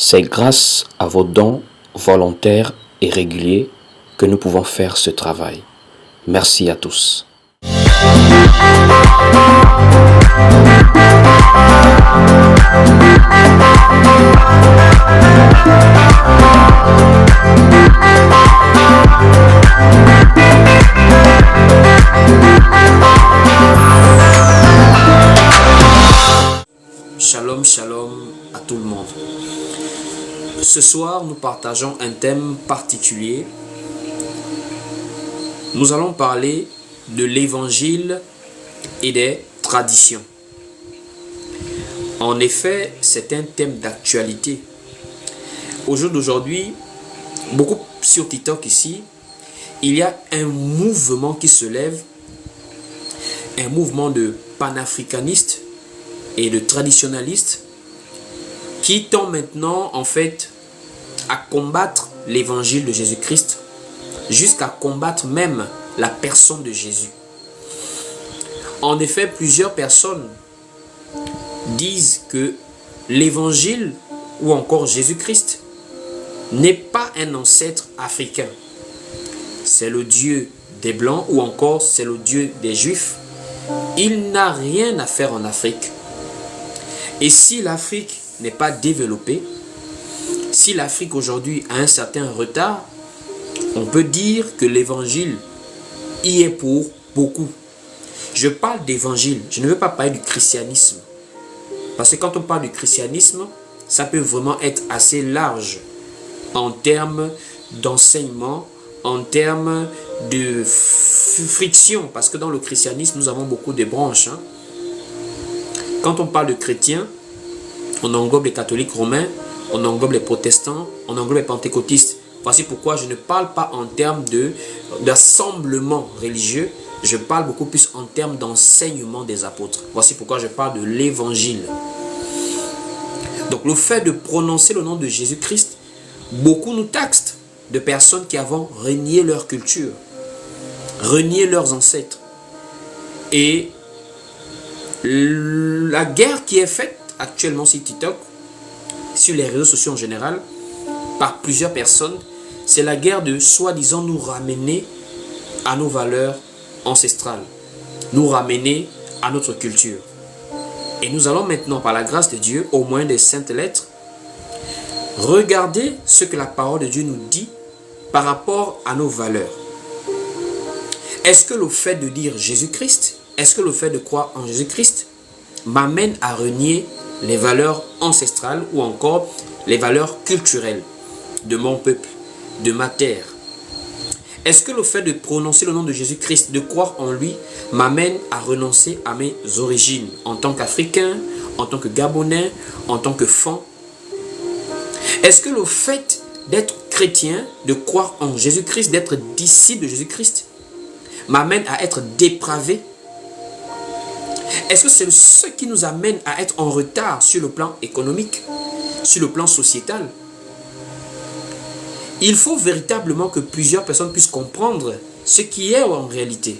C'est grâce à vos dons volontaires et réguliers que nous pouvons faire ce travail. Merci à tous. Shalom, shalom à tout le monde. Ce soir, nous partageons un thème particulier. Nous allons parler de l'évangile et des traditions. En effet, c'est un thème d'actualité. Au jour d'aujourd'hui, beaucoup sur TikTok ici, il y a un mouvement qui se lève, un mouvement de panafricanistes et de traditionnalistes qui tend maintenant en fait à combattre l'évangile de Jésus-Christ jusqu'à combattre même la personne de Jésus. En effet, plusieurs personnes disent que l'évangile ou encore Jésus-Christ n'est pas un ancêtre africain. C'est le Dieu des Blancs ou encore c'est le Dieu des Juifs. Il n'a rien à faire en Afrique. Et si l'Afrique n'est pas développée, si l'Afrique aujourd'hui a un certain retard, on peut dire que l'évangile y est pour beaucoup. Je parle d'évangile, je ne veux pas parler du christianisme. Parce que quand on parle du christianisme, ça peut vraiment être assez large en termes d'enseignement, en termes de friction. Parce que dans le christianisme, nous avons beaucoup de branches. Quand on parle de chrétiens, on englobe les catholiques romains, on englobe les protestants, on englobe les pentecôtistes. Voici pourquoi je ne parle pas en termes d'assemblement religieux, je parle beaucoup plus en termes d'enseignement des apôtres. Voici pourquoi je parle de l'évangile. Donc le fait de prononcer le nom de Jésus-Christ, beaucoup nous taxent de personnes qui avons renié leur culture, renié leurs ancêtres. Et la guerre qui est faite actuellement sur TikTok, sur les réseaux sociaux en général, par plusieurs personnes, c'est la guerre de soi-disant nous ramener à nos valeurs ancestrales, nous ramener à notre culture. Et nous allons maintenant, par la grâce de Dieu, au moyen des saintes lettres, regarder ce que la parole de Dieu nous dit par rapport à nos valeurs. Est-ce que le fait de dire Jésus-Christ, est-ce que le fait de croire en Jésus-Christ m'amène à renier les valeurs ancestrales ou encore les valeurs culturelles de mon peuple, de ma terre? Est-ce que le fait de prononcer le nom de Jésus-Christ, de croire en lui, m'amène à renoncer à mes origines en tant qu'Africain, en tant que Gabonais, en tant que Fan? Est-ce que le fait d'être chrétien, de croire en Jésus-Christ, d'être disciple de Jésus-Christ, m'amène à être dépravé? Est-ce que c'est ce qui nous amène à être en retard sur le plan économique, sur le plan sociétal? Il faut véritablement que plusieurs personnes puissent comprendre ce qui est en réalité.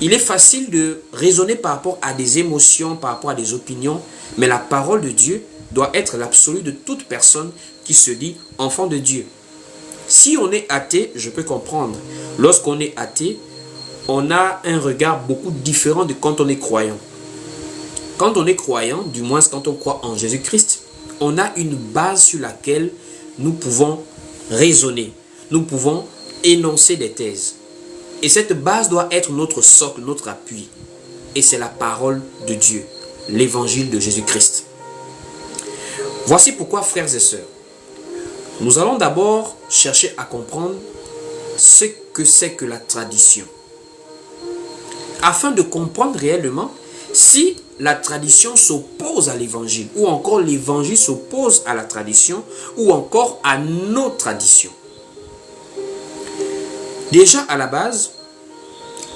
Il est facile de raisonner par rapport à des émotions, par rapport à des opinions, mais la parole de Dieu doit être l'absolu de toute personne qui se dit enfant de Dieu. Si on est athée, je peux comprendre. Lorsqu'on est athée, on a un regard beaucoup différent de quand on est croyant. Quand on est croyant, du moins quand on croit en Jésus-Christ, on a une base sur laquelle nous pouvons raisonner, nous pouvons énoncer des thèses. Et cette base doit être notre socle, notre appui. Et c'est la parole de Dieu, l'évangile de Jésus-Christ. Voici pourquoi, frères et sœurs, nous allons d'abord chercher à comprendre ce que c'est que la tradition. Afin de comprendre réellement si la tradition s'oppose à l'évangile, ou encore l'évangile s'oppose à la tradition, ou encore à nos traditions. Déjà à la base,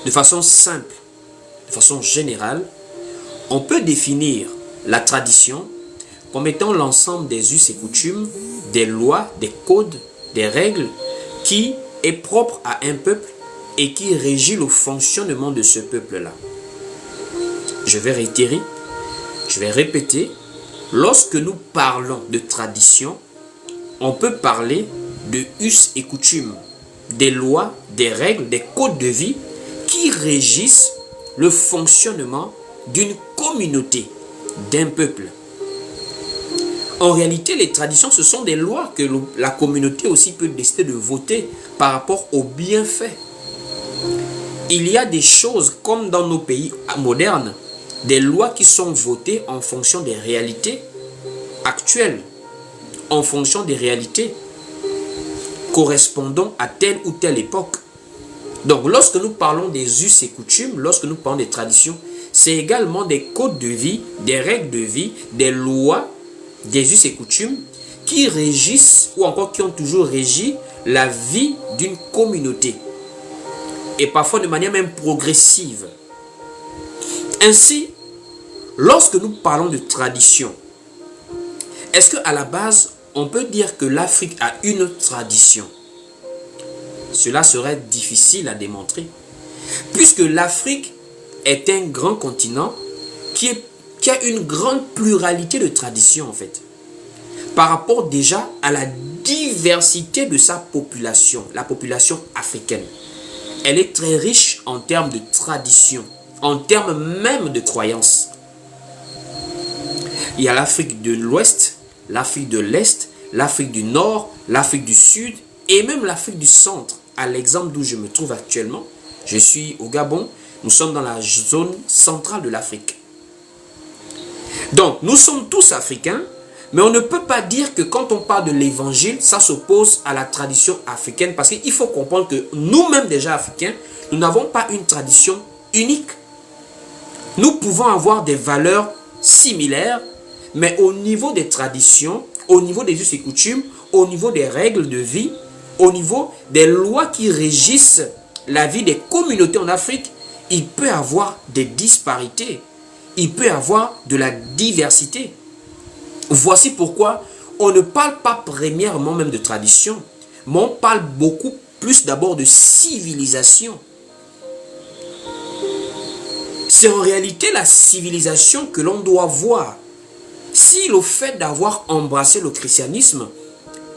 de façon simple, de façon générale, on peut définir la tradition comme étant l'ensemble des us et coutumes, des lois, des codes, des règles qui est propre à un peuple et qui régit le fonctionnement de ce peuple-là. Je vais réitérer, je vais répéter. Lorsque nous parlons de tradition, on peut parler de us et coutumes, des lois, des règles, des codes de vie qui régissent le fonctionnement d'une communauté, d'un peuple. En réalité, les traditions, ce sont des lois que la communauté aussi peut décider de voter par rapport aux bienfaits. Il y a des choses comme dans nos pays modernes, des lois qui sont votées en fonction des réalités actuelles, en fonction des réalités correspondant à telle ou telle époque. Donc, lorsque nous parlons des us et coutumes, lorsque nous parlons des traditions, c'est également des codes de vie, des règles de vie, des lois, des us et coutumes qui régissent ou encore qui ont toujours régi la vie d'une communauté. Et parfois de manière même progressive. Ainsi, lorsque nous parlons de tradition, est-ce qu'à la base, on peut dire que l'Afrique a une tradition? Cela serait difficile à démontrer. Puisque l'Afrique est un grand continent qui a une grande pluralité de traditions en fait. Par rapport déjà à la diversité de sa population, la population africaine. Elle est très riche en termes de traditions, en termes même de croyances. Il y a l'Afrique de l'Ouest, l'Afrique de l'Est, l'Afrique du Nord, l'Afrique du Sud et même l'Afrique du Centre. À l'exemple d'où je me trouve actuellement, je suis au Gabon, nous sommes dans la zone centrale de l'Afrique. Donc, nous sommes tous africains, mais on ne peut pas dire que quand on parle de l'évangile, ça s'oppose à la tradition africaine parce qu'il faut comprendre que nous-mêmes déjà africains, nous n'avons pas une tradition unique. Nous pouvons avoir des valeurs similaires, mais au niveau des traditions, au niveau des us et coutumes, au niveau des règles de vie, au niveau des lois qui régissent la vie des communautés en Afrique, il peut y avoir des disparités, il peut y avoir de la diversité. Voici pourquoi on ne parle pas premièrement même de tradition, mais on parle beaucoup plus d'abord de civilisation. C'est en réalité la civilisation que l'on doit voir. Si le fait d'avoir embrassé le christianisme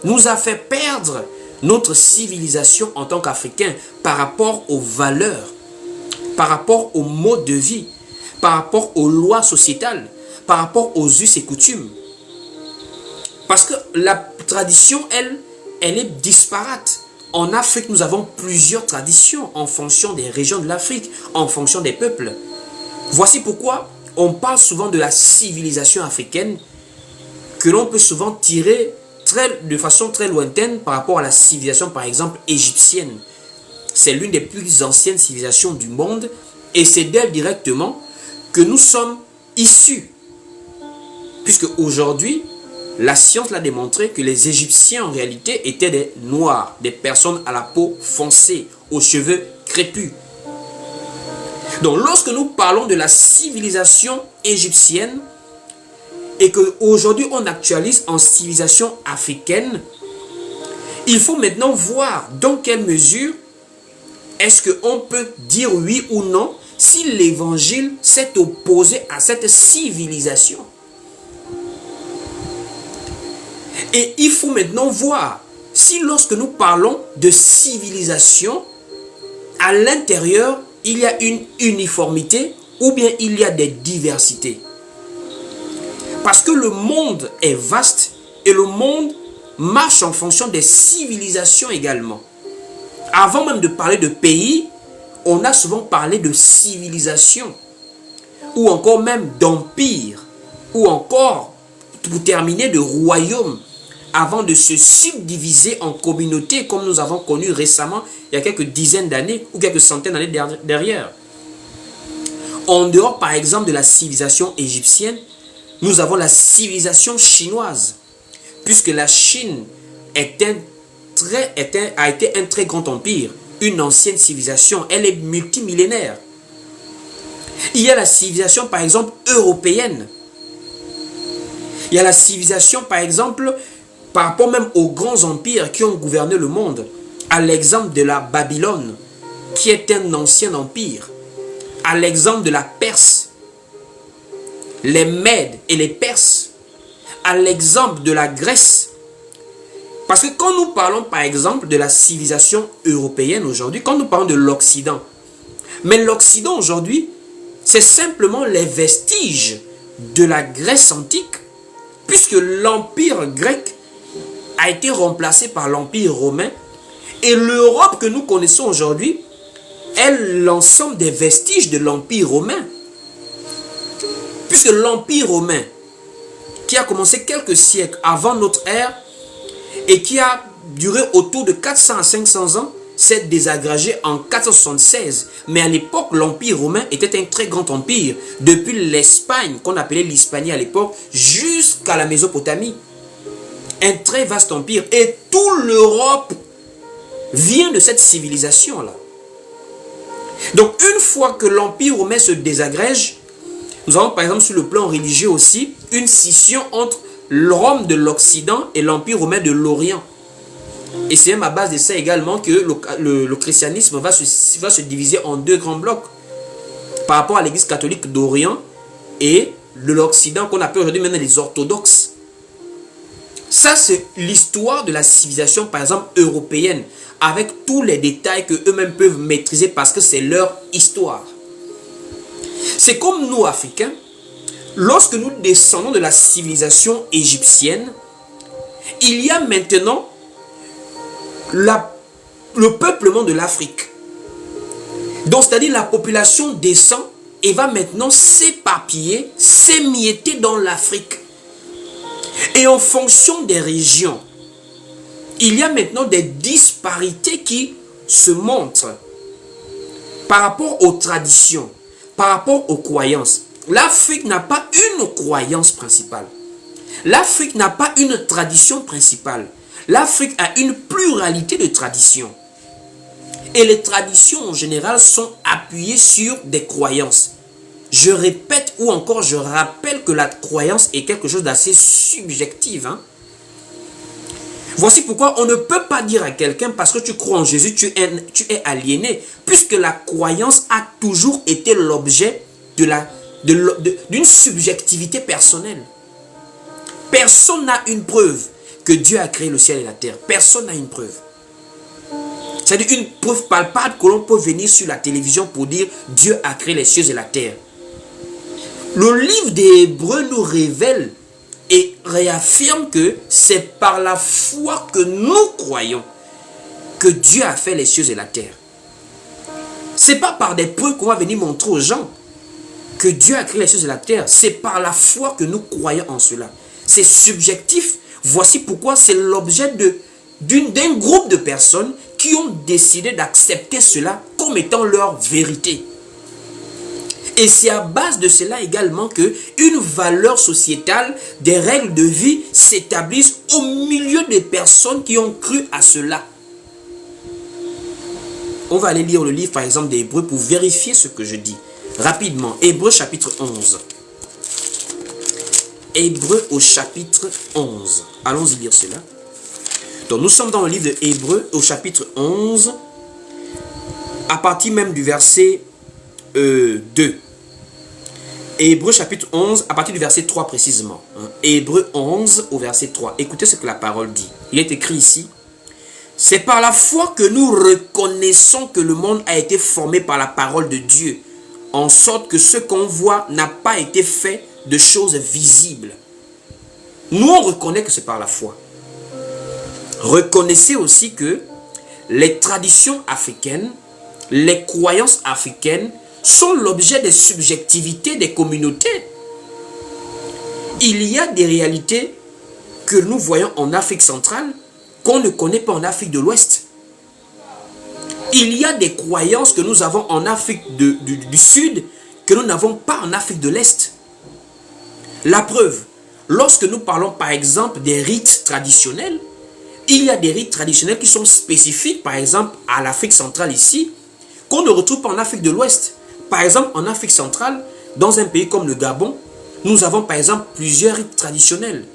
nous a fait perdre notre civilisation en tant qu'Africains par rapport aux valeurs, par rapport aux modes de vie, par rapport aux lois sociétales, par rapport aux us et coutumes. Parce que la tradition, elle est disparate. En Afrique, nous avons plusieurs traditions en fonction des régions de l'Afrique, en fonction des peuples. Voici pourquoi on parle souvent de la civilisation africaine que l'on peut souvent tirer de façon très lointaine par rapport à la civilisation, par exemple, égyptienne. C'est l'une des plus anciennes civilisations du monde et c'est d'elle directement que nous sommes issus. Puisque aujourd'hui, la science l'a démontré que les Égyptiens en réalité étaient des noirs, des personnes à la peau foncée, aux cheveux crépus. Donc lorsque nous parlons de la civilisation égyptienne et qu'aujourd'hui on actualise en civilisation africaine, il faut maintenant voir dans quelle mesure est-ce qu'on peut dire oui ou non si l'évangile s'est opposé à cette civilisation. Et il faut maintenant voir si lorsque nous parlons de civilisation, à l'intérieur, il y a une uniformité ou bien il y a des diversités. Parce que le monde est vaste et le monde marche en fonction des civilisations également. Avant même de parler de pays, on a souvent parlé de civilisation ou encore même d'empire ou encore, pour terminer, de royaume avant de se subdiviser en communautés comme nous avons connu récemment il y a quelques dizaines d'années ou quelques centaines d'années derrière. En dehors par exemple de la civilisation égyptienne, nous avons la civilisation chinoise puisque la Chine a été un très grand empire, une ancienne civilisation, elle est multimillénaire. Il y a la civilisation par exemple européenne. Il y a la civilisation par exemple par rapport même aux grands empires qui ont gouverné le monde, à l'exemple de la Babylone, qui est un ancien empire, à l'exemple de la Perse, les Mèdes et les Perses, à l'exemple de la Grèce, parce que quand nous parlons par exemple de la civilisation européenne aujourd'hui, quand nous parlons de l'Occident, mais l'Occident aujourd'hui, c'est simplement les vestiges de la Grèce antique, puisque l'empire grec a été remplacé par l'empire romain, et l'Europe que nous connaissons aujourd'hui est l'ensemble des vestiges de l'empire romain. Puisque l'empire romain, qui a commencé quelques siècles avant notre ère, et qui a duré autour de 400 à 500 ans, s'est désagrégé en 476. Mais à l'époque, l'empire romain était un très grand empire, depuis l'Espagne, qu'on appelait l'Hispanie à l'époque, jusqu'à la Mésopotamie. Un très vaste empire. Et toute l'Europe vient de cette civilisation-là. Donc, une fois que l'empire romain se désagrège, nous avons par exemple sur le plan religieux aussi une scission entre Rome de l'Occident et l'empire romain de l'Orient. Et c'est même à base de ça également que le christianisme va se diviser en deux grands blocs par rapport à l'église catholique d'Orient et de l'Occident qu'on appelle aujourd'hui maintenant les orthodoxes. Ça, c'est l'histoire de la civilisation, par exemple, européenne, avec tous les détails que eux-mêmes peuvent maîtriser parce que c'est leur histoire. C'est comme nous, Africains, lorsque nous descendons de la civilisation égyptienne, il y a maintenant le peuplement de l'Afrique. Donc, c'est-à-dire la population descend et va maintenant s'éparpiller, s'émietter dans l'Afrique. Et en fonction des régions, il y a maintenant des disparités qui se montrent par rapport aux traditions, par rapport aux croyances. L'Afrique n'a pas une croyance principale. L'Afrique n'a pas une tradition principale. L'Afrique a une pluralité de traditions. Et les traditions en général sont appuyées sur des croyances. Je répète ou encore je rappelle que la croyance est quelque chose d'assez subjectif. Voici pourquoi on ne peut pas dire à quelqu'un parce que tu crois en Jésus, tu es aliéné. Puisque la croyance a toujours été l'objet d'une subjectivité personnelle. Personne n'a une preuve que Dieu a créé le ciel et la terre. Personne n'a une preuve. C'est-à-dire une preuve palpable que l'on peut venir sur la télévision pour dire Dieu a créé les cieux et la terre. Le livre des Hébreux nous révèle et réaffirme que c'est par la foi que nous croyons que Dieu a fait les cieux et la terre. Ce n'est pas par des preuves qu'on va venir montrer aux gens que Dieu a créé les cieux et la terre. C'est par la foi que nous croyons en cela. C'est subjectif. Voici pourquoi c'est l'objet d'un groupe de personnes qui ont décidé d'accepter cela comme étant leur vérité. Et c'est à base de cela également qu'une valeur sociétale, des règles de vie s'établissent au milieu des personnes qui ont cru à cela. On va aller lire le livre par exemple des Hébreux pour vérifier ce que je dis. Rapidement, Hébreux chapitre 11. Hébreux au chapitre 11. Allons-y lire cela. Donc nous sommes dans le livre de Hébreux au chapitre 11, à partir même du verset 2. Hébreux chapitre 11, à partir du verset 3 précisément. Hébreux 11 au verset 3. Écoutez ce que la parole dit. Il est écrit ici. C'est par la foi que nous reconnaissons que le monde a été formé par la parole de Dieu, en sorte que ce qu'on voit n'a pas été fait de choses visibles. Nous, on reconnaît que c'est par la foi. Reconnaissez aussi que les traditions africaines, les croyances africaines sont l'objet des subjectivités des communautés. Il y a des réalités que nous voyons en Afrique centrale qu'on ne connaît pas en Afrique de l'Ouest. Il y a des croyances que nous avons en Afrique du Sud que nous n'avons pas en Afrique de l'Est. La preuve, lorsque nous parlons par exemple des rites traditionnels, il y a des rites traditionnels qui sont spécifiques par exemple à l'Afrique centrale ici, qu'on ne retrouve pas en Afrique de l'Ouest. Par exemple, en Afrique centrale, dans un pays comme le Gabon, nous avons par exemple plusieurs rites traditionnels.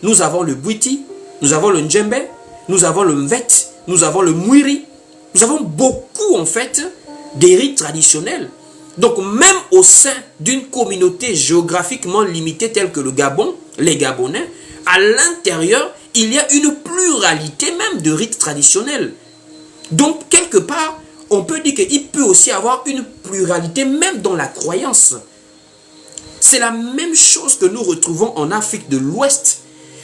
Nous avons le Bwiti, nous avons le Ndjembe, nous avons le Mvet, nous avons le Mwiri. Nous avons beaucoup en fait des rites traditionnels. Donc même au sein d'une communauté géographiquement limitée telle que le Gabon, les Gabonais, à l'intérieur, il y a une pluralité même de rites traditionnels. Donc, quelque part, on peut dire qu'il peut aussi avoir une pluralité même dans la croyance. C'est la même chose que nous retrouvons en Afrique de l'Ouest.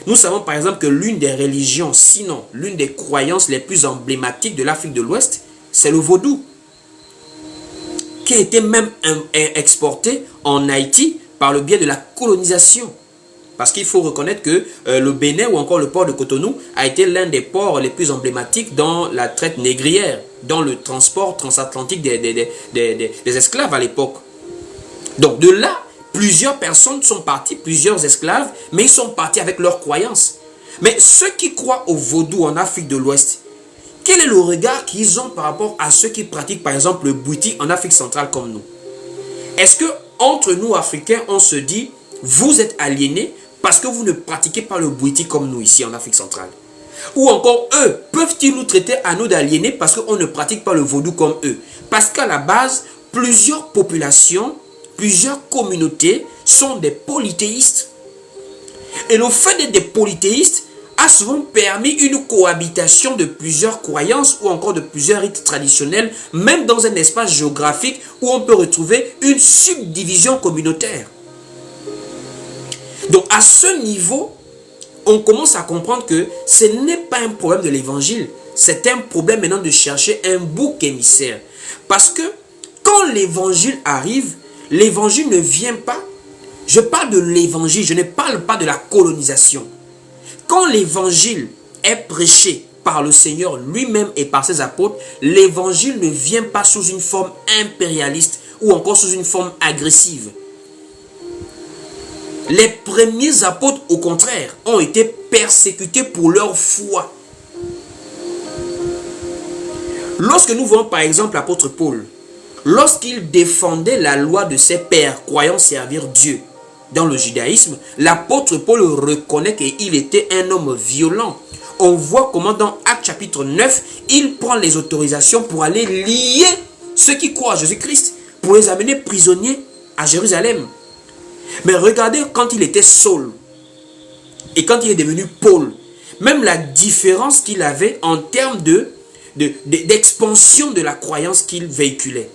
Nous savons par exemple que l'une des religions, sinon l'une des croyances les plus emblématiques de l'Afrique de l'Ouest, c'est le vaudou, qui a été même exporté en Haïti par le biais de la colonisation. Parce qu'il faut reconnaître que le Bénin ou encore le port de Cotonou a été l'un des ports les plus emblématiques dans la traite négrière, dans le transport transatlantique des esclaves à l'époque. Donc de là, plusieurs personnes sont parties, plusieurs esclaves, mais ils sont partis avec leurs croyances. Mais ceux qui croient au vaudou en Afrique de l'Ouest, quel est le regard qu'ils ont par rapport à ceux qui pratiquent par exemple le bouti en Afrique centrale comme nous? Est-ce que entre nous Africains, on se dit, vous êtes aliénés parce que vous ne pratiquez pas le bouti comme nous ici en Afrique centrale? Ou encore, eux, peuvent-ils nous traiter à nous d'aliénés parce qu'on ne pratique pas le vaudou comme eux? Parce qu'à la base, plusieurs populations, plusieurs communautés sont des polythéistes. Et le fait d'être des polythéistes a souvent permis une cohabitation de plusieurs croyances ou encore de plusieurs rites traditionnels, même dans un espace géographique où on peut retrouver une subdivision communautaire. Donc à ce niveau, on commence à comprendre que ce n'est pas un problème de l'évangile, c'est un problème maintenant de chercher un bouc émissaire. Parce que quand l'évangile arrive, l'évangile ne vient pas, je parle de l'évangile, je ne parle pas de la colonisation. Quand l'évangile est prêché par le Seigneur lui-même et par ses apôtres, l'évangile ne vient pas sous une forme impérialiste ou encore sous une forme agressive. Les premiers apôtres, au contraire, ont été persécutés pour leur foi. Lorsque nous voyons par exemple l'apôtre Paul, lorsqu'il défendait la loi de ses pères croyant servir Dieu dans le judaïsme, l'apôtre Paul reconnaît qu'il était un homme violent. On voit comment dans Actes chapitre 9, il prend les autorisations pour aller lier ceux qui croient à Jésus-Christ, pour les amener prisonniers à Jérusalem. Mais regardez quand il était Saul et quand il est devenu Paul, même la différence qu'il avait en termes d'expansion de la croyance qu'il véhiculait.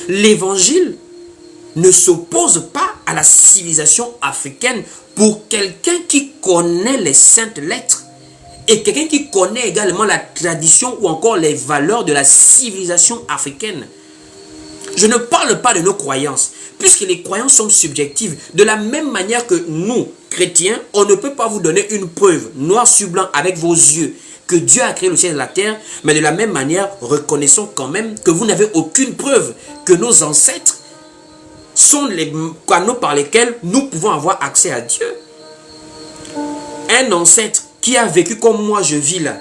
L'évangile ne s'oppose pas à la civilisation africaine pour quelqu'un qui connaît les saintes lettres et quelqu'un qui connaît également la tradition ou encore les valeurs de la civilisation africaine. Je ne parle pas de nos croyances, puisque les croyances sont subjectives. De la même manière que nous, chrétiens, on ne peut pas vous donner une preuve noir sur blanc avec vos yeux que Dieu a créé le ciel et la terre, mais de la même manière, reconnaissons quand même que vous n'avez aucune preuve que nos ancêtres sont les canaux par lesquels nous pouvons avoir accès à Dieu. Un ancêtre qui a vécu comme moi je vis là,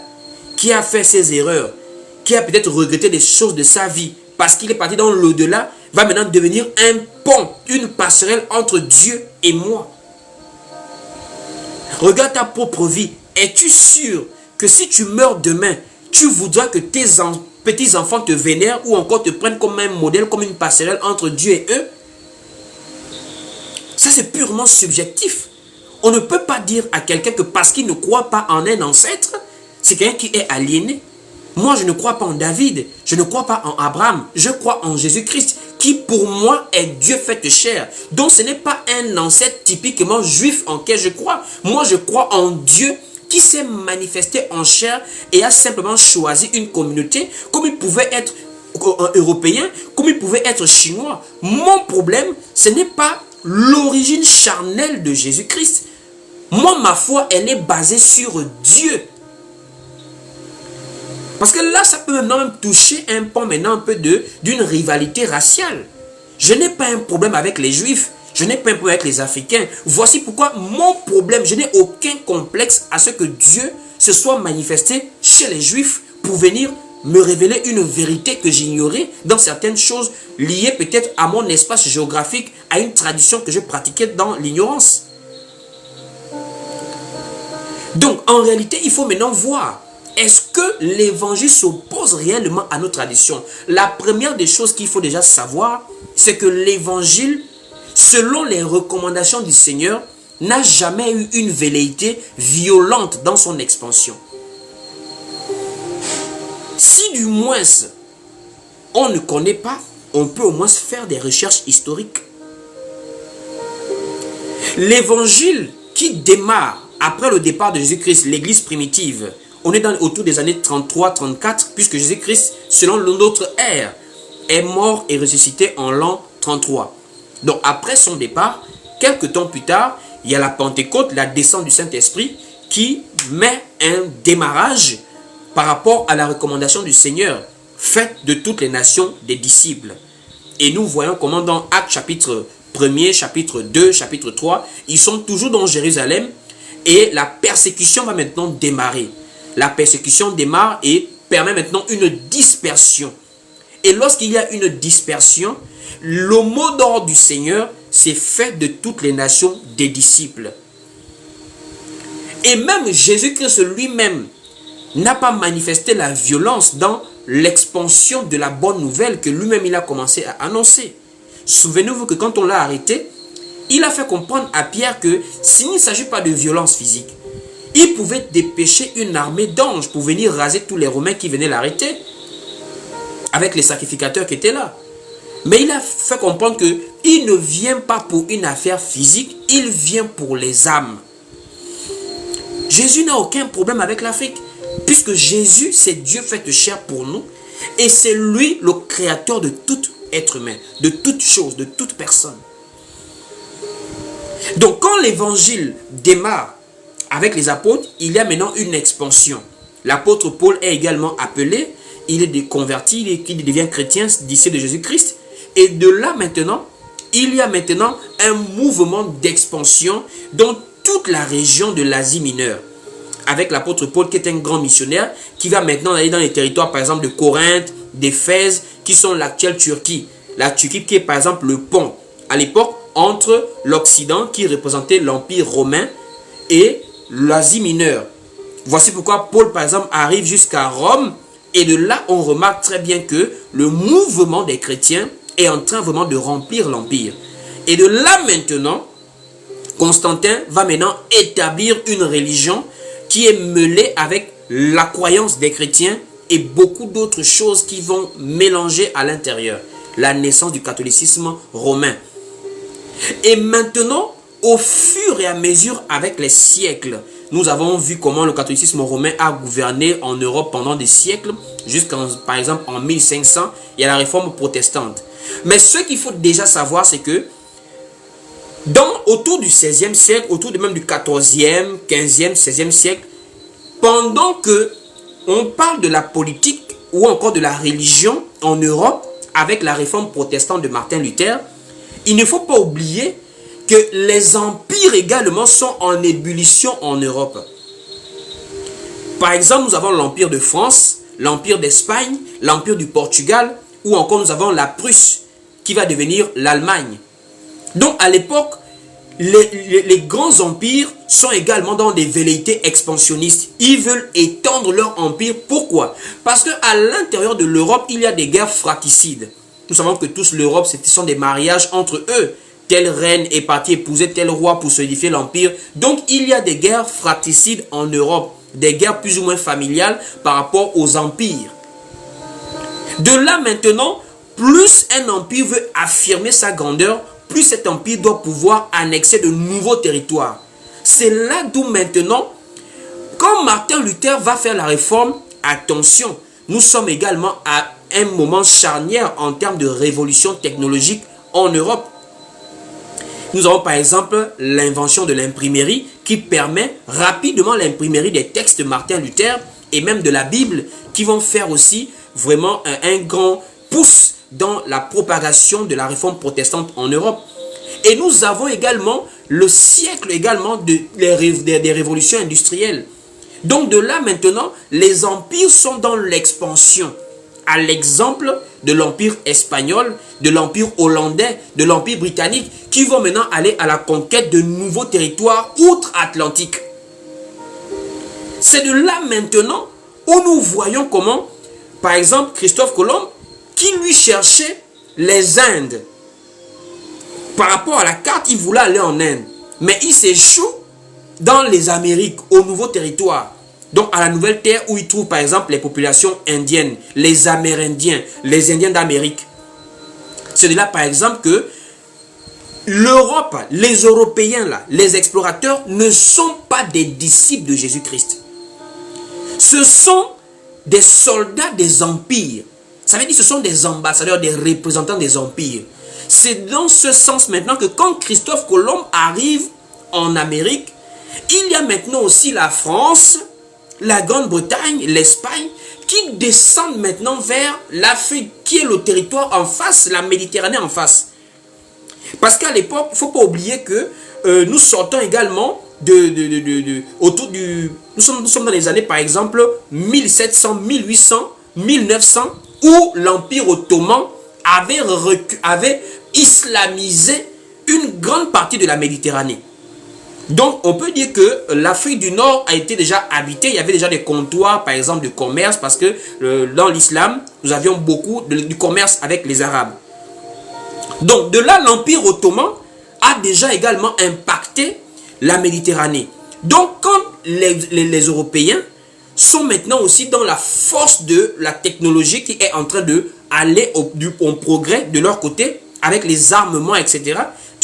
qui a fait ses erreurs, qui a peut-être regretté des choses de sa vie, parce qu'il est parti dans l'au-delà, va maintenant devenir un pont, une passerelle entre Dieu et moi. Regarde ta propre vie. Es-tu sûr que si tu meurs demain, tu voudras que tes petits-enfants te vénèrent ou encore te prennent comme un modèle, comme une passerelle entre Dieu et eux? Ça, c'est purement subjectif. On ne peut pas dire à quelqu'un que parce qu'il ne croit pas en un ancêtre, c'est quelqu'un qui est aliéné. Moi, je ne crois pas en David, je ne crois pas en Abraham, je crois en Jésus-Christ, qui pour moi est Dieu fait chair. Donc ce n'est pas un ancêtre typiquement juif en quel je crois. Moi, je crois en Dieu qui s'est manifesté en chair et a simplement choisi une communauté, comme il pouvait être européen, comme il pouvait être chinois. Mon problème, ce n'est pas l'origine charnelle de Jésus-Christ. Moi, ma foi, elle est basée sur Dieu. Parce que là, ça peut maintenant même toucher un pan maintenant un peu d'une rivalité raciale. Je n'ai pas un problème avec les Juifs. Je n'ai pas un problème avec les Africains. Voici pourquoi mon problème, je n'ai aucun complexe à ce que Dieu se soit manifesté chez les Juifs pour venir me révéler une vérité que j'ignorais dans certaines choses liées peut-être à mon espace géographique, à une tradition que je pratiquais dans l'ignorance. Donc, en réalité, il faut maintenant voir. Est-ce que l'évangile s'oppose réellement à nos traditions? La première des choses qu'il faut déjà savoir, c'est que l'évangile, selon les recommandations du Seigneur, n'a jamais eu une velléité violente dans son expansion. Si du moins on ne connaît pas, on peut au moins faire des recherches historiques. L'évangile qui démarre après le départ de Jésus-Christ, l'église primitive, on est autour des années 33-34, puisque Jésus-Christ, selon notre ère, est mort et ressuscité en l'an 33. Donc après son départ, quelques temps plus tard, il y a la Pentecôte, la descente du Saint-Esprit, qui met un démarrage par rapport à la recommandation du Seigneur, faite de toutes les nations des disciples. Et nous voyons comment dans Actes chapitre 1er, chapitre 2, chapitre 3, ils sont toujours dans Jérusalem et la persécution va maintenant démarrer. La persécution démarre et permet maintenant une dispersion. Et lorsqu'il y a une dispersion, le mot d'ordre du Seigneur, c'est fait de toutes les nations des disciples. Et même Jésus-Christ lui-même n'a pas manifesté la violence dans l'expansion de la bonne nouvelle que lui-même il a commencé à annoncer. Souvenez-vous que quand on l'a arrêté, il a fait comprendre à Pierre que s'il ne s'agit pas de violence physique, il pouvait dépêcher une armée d'anges pour venir raser tous les Romains qui venaient l'arrêter, avec les sacrificateurs qui étaient là. Mais il a fait comprendre qu'il ne vient pas pour une affaire physique, il vient pour les âmes. Jésus n'a aucun problème avec l'Afrique, puisque Jésus, c'est Dieu fait chair pour nous, et c'est lui le créateur de tout être humain, de toute chose, de toute personne. Donc quand l'évangile démarre avec les apôtres, il y a maintenant une expansion. L'apôtre Paul est également appelé, il est converti, il devient chrétien, disciple de Jésus-Christ. Et de là maintenant, il y a maintenant un mouvement d'expansion dans toute la région de l'Asie mineure. Avec l'apôtre Paul qui est un grand missionnaire, qui va maintenant aller dans les territoires par exemple de Corinthe, d'Éphèse, qui sont l'actuelle Turquie. La Turquie qui est par exemple le pont à l'époque entre l'Occident qui représentait l'Empire romain et l'Asie mineure. Voici pourquoi Paul par exemple arrive jusqu'à Rome et de là on remarque très bien que le mouvement des chrétiens est en train vraiment de remplir l'Empire. Et de là maintenant, Constantin va maintenant établir une religion qui est mêlée avec la croyance des chrétiens et beaucoup d'autres choses qui vont mélanger à l'intérieur. La naissance du catholicisme romain. Et maintenant, au fur et à mesure avec les siècles, nous avons vu comment le catholicisme romain a gouverné en Europe pendant des siècles, jusqu'en, par exemple, en 1500, il y a la réforme protestante. Mais ce qu'il faut déjà savoir, c'est que autour du 16e siècle, autour même du 14e, 15e, 16e siècle, pendant que on parle de la politique ou encore de la religion en Europe, avec la réforme protestante de Martin Luther, il ne faut pas oublier que les empires également sont en ébullition en Europe. Par exemple, nous avons l'Empire de France, l'Empire d'Espagne, l'Empire du Portugal, ou encore nous avons la Prusse, qui va devenir l'Allemagne. Donc à l'époque, les grands empires sont également dans des velléités expansionnistes. Ils veulent étendre leur empire. Pourquoi? Parce qu'à l'intérieur de l'Europe, il y a des guerres fratricides. Nous savons que tous l'Europe, ce sont des mariages entre eux. Telle reine est partie épouser tel roi pour solidifier l'empire. Donc il y a des guerres fratricides en Europe. Des guerres plus ou moins familiales par rapport aux empires. De là maintenant, plus un empire veut affirmer sa grandeur, plus cet empire doit pouvoir annexer de nouveaux territoires. C'est là d'où maintenant, quand Martin Luther va faire la réforme, attention, nous sommes également à un moment charnière en termes de révolution technologique en Europe. Nous avons par exemple l'invention de l'imprimerie qui permet rapidement l'imprimerie des textes de Martin Luther et même de la Bible qui vont faire aussi vraiment un grand pouce dans la propagation de la réforme protestante en Europe. Et nous avons également le siècle également des révolutions industrielles. Donc de là maintenant, les empires sont dans l'expansion. À l'exemple de l'empire espagnol, de l'empire hollandais, de l'empire britannique, qui vont maintenant aller à la conquête de nouveaux territoires outre-Atlantique. C'est de là maintenant où nous voyons comment, par exemple, Christophe Colomb, qui lui cherchait les Indes. Par rapport à la carte, il voulait aller en Inde. mais il s'échoue dans les Amériques, au nouveau territoire. Donc à la nouvelle terre où il trouve par exemple les populations indiennes, les Amérindiens, les Indiens d'Amérique. C'est de là par exemple que l'Europe, les Européens, là, les explorateurs ne sont pas des disciples de Jésus-Christ. Ce sont des soldats des empires. Ça veut dire que ce sont des ambassadeurs, des représentants des empires. C'est dans ce sens maintenant que quand Christophe Colomb arrive en Amérique, il y a maintenant aussi la France, la Grande-Bretagne, l'Espagne, qui descendent maintenant vers l'Afrique, qui est le territoire en face, la Méditerranée en face. Parce qu'à l'époque, il ne faut pas oublier que nous sortons également autour du... Nous sommes dans les années, par exemple, 1700, 1800, 1900, où l'Empire ottoman avait islamisé une grande partie de la Méditerranée. Donc, on peut dire que l'Afrique du Nord a été déjà habitée. Il y avait déjà des comptoirs, par exemple, de commerce, parce que dans l'islam, nous avions beaucoup du commerce avec les Arabes. Donc, de là, l'Empire ottoman a déjà également impacté la Méditerranée. Donc, quand les Européens sont maintenant aussi dans la force de la technologie qui est en train d'aller au progrès de leur côté, avec les armements, etc.,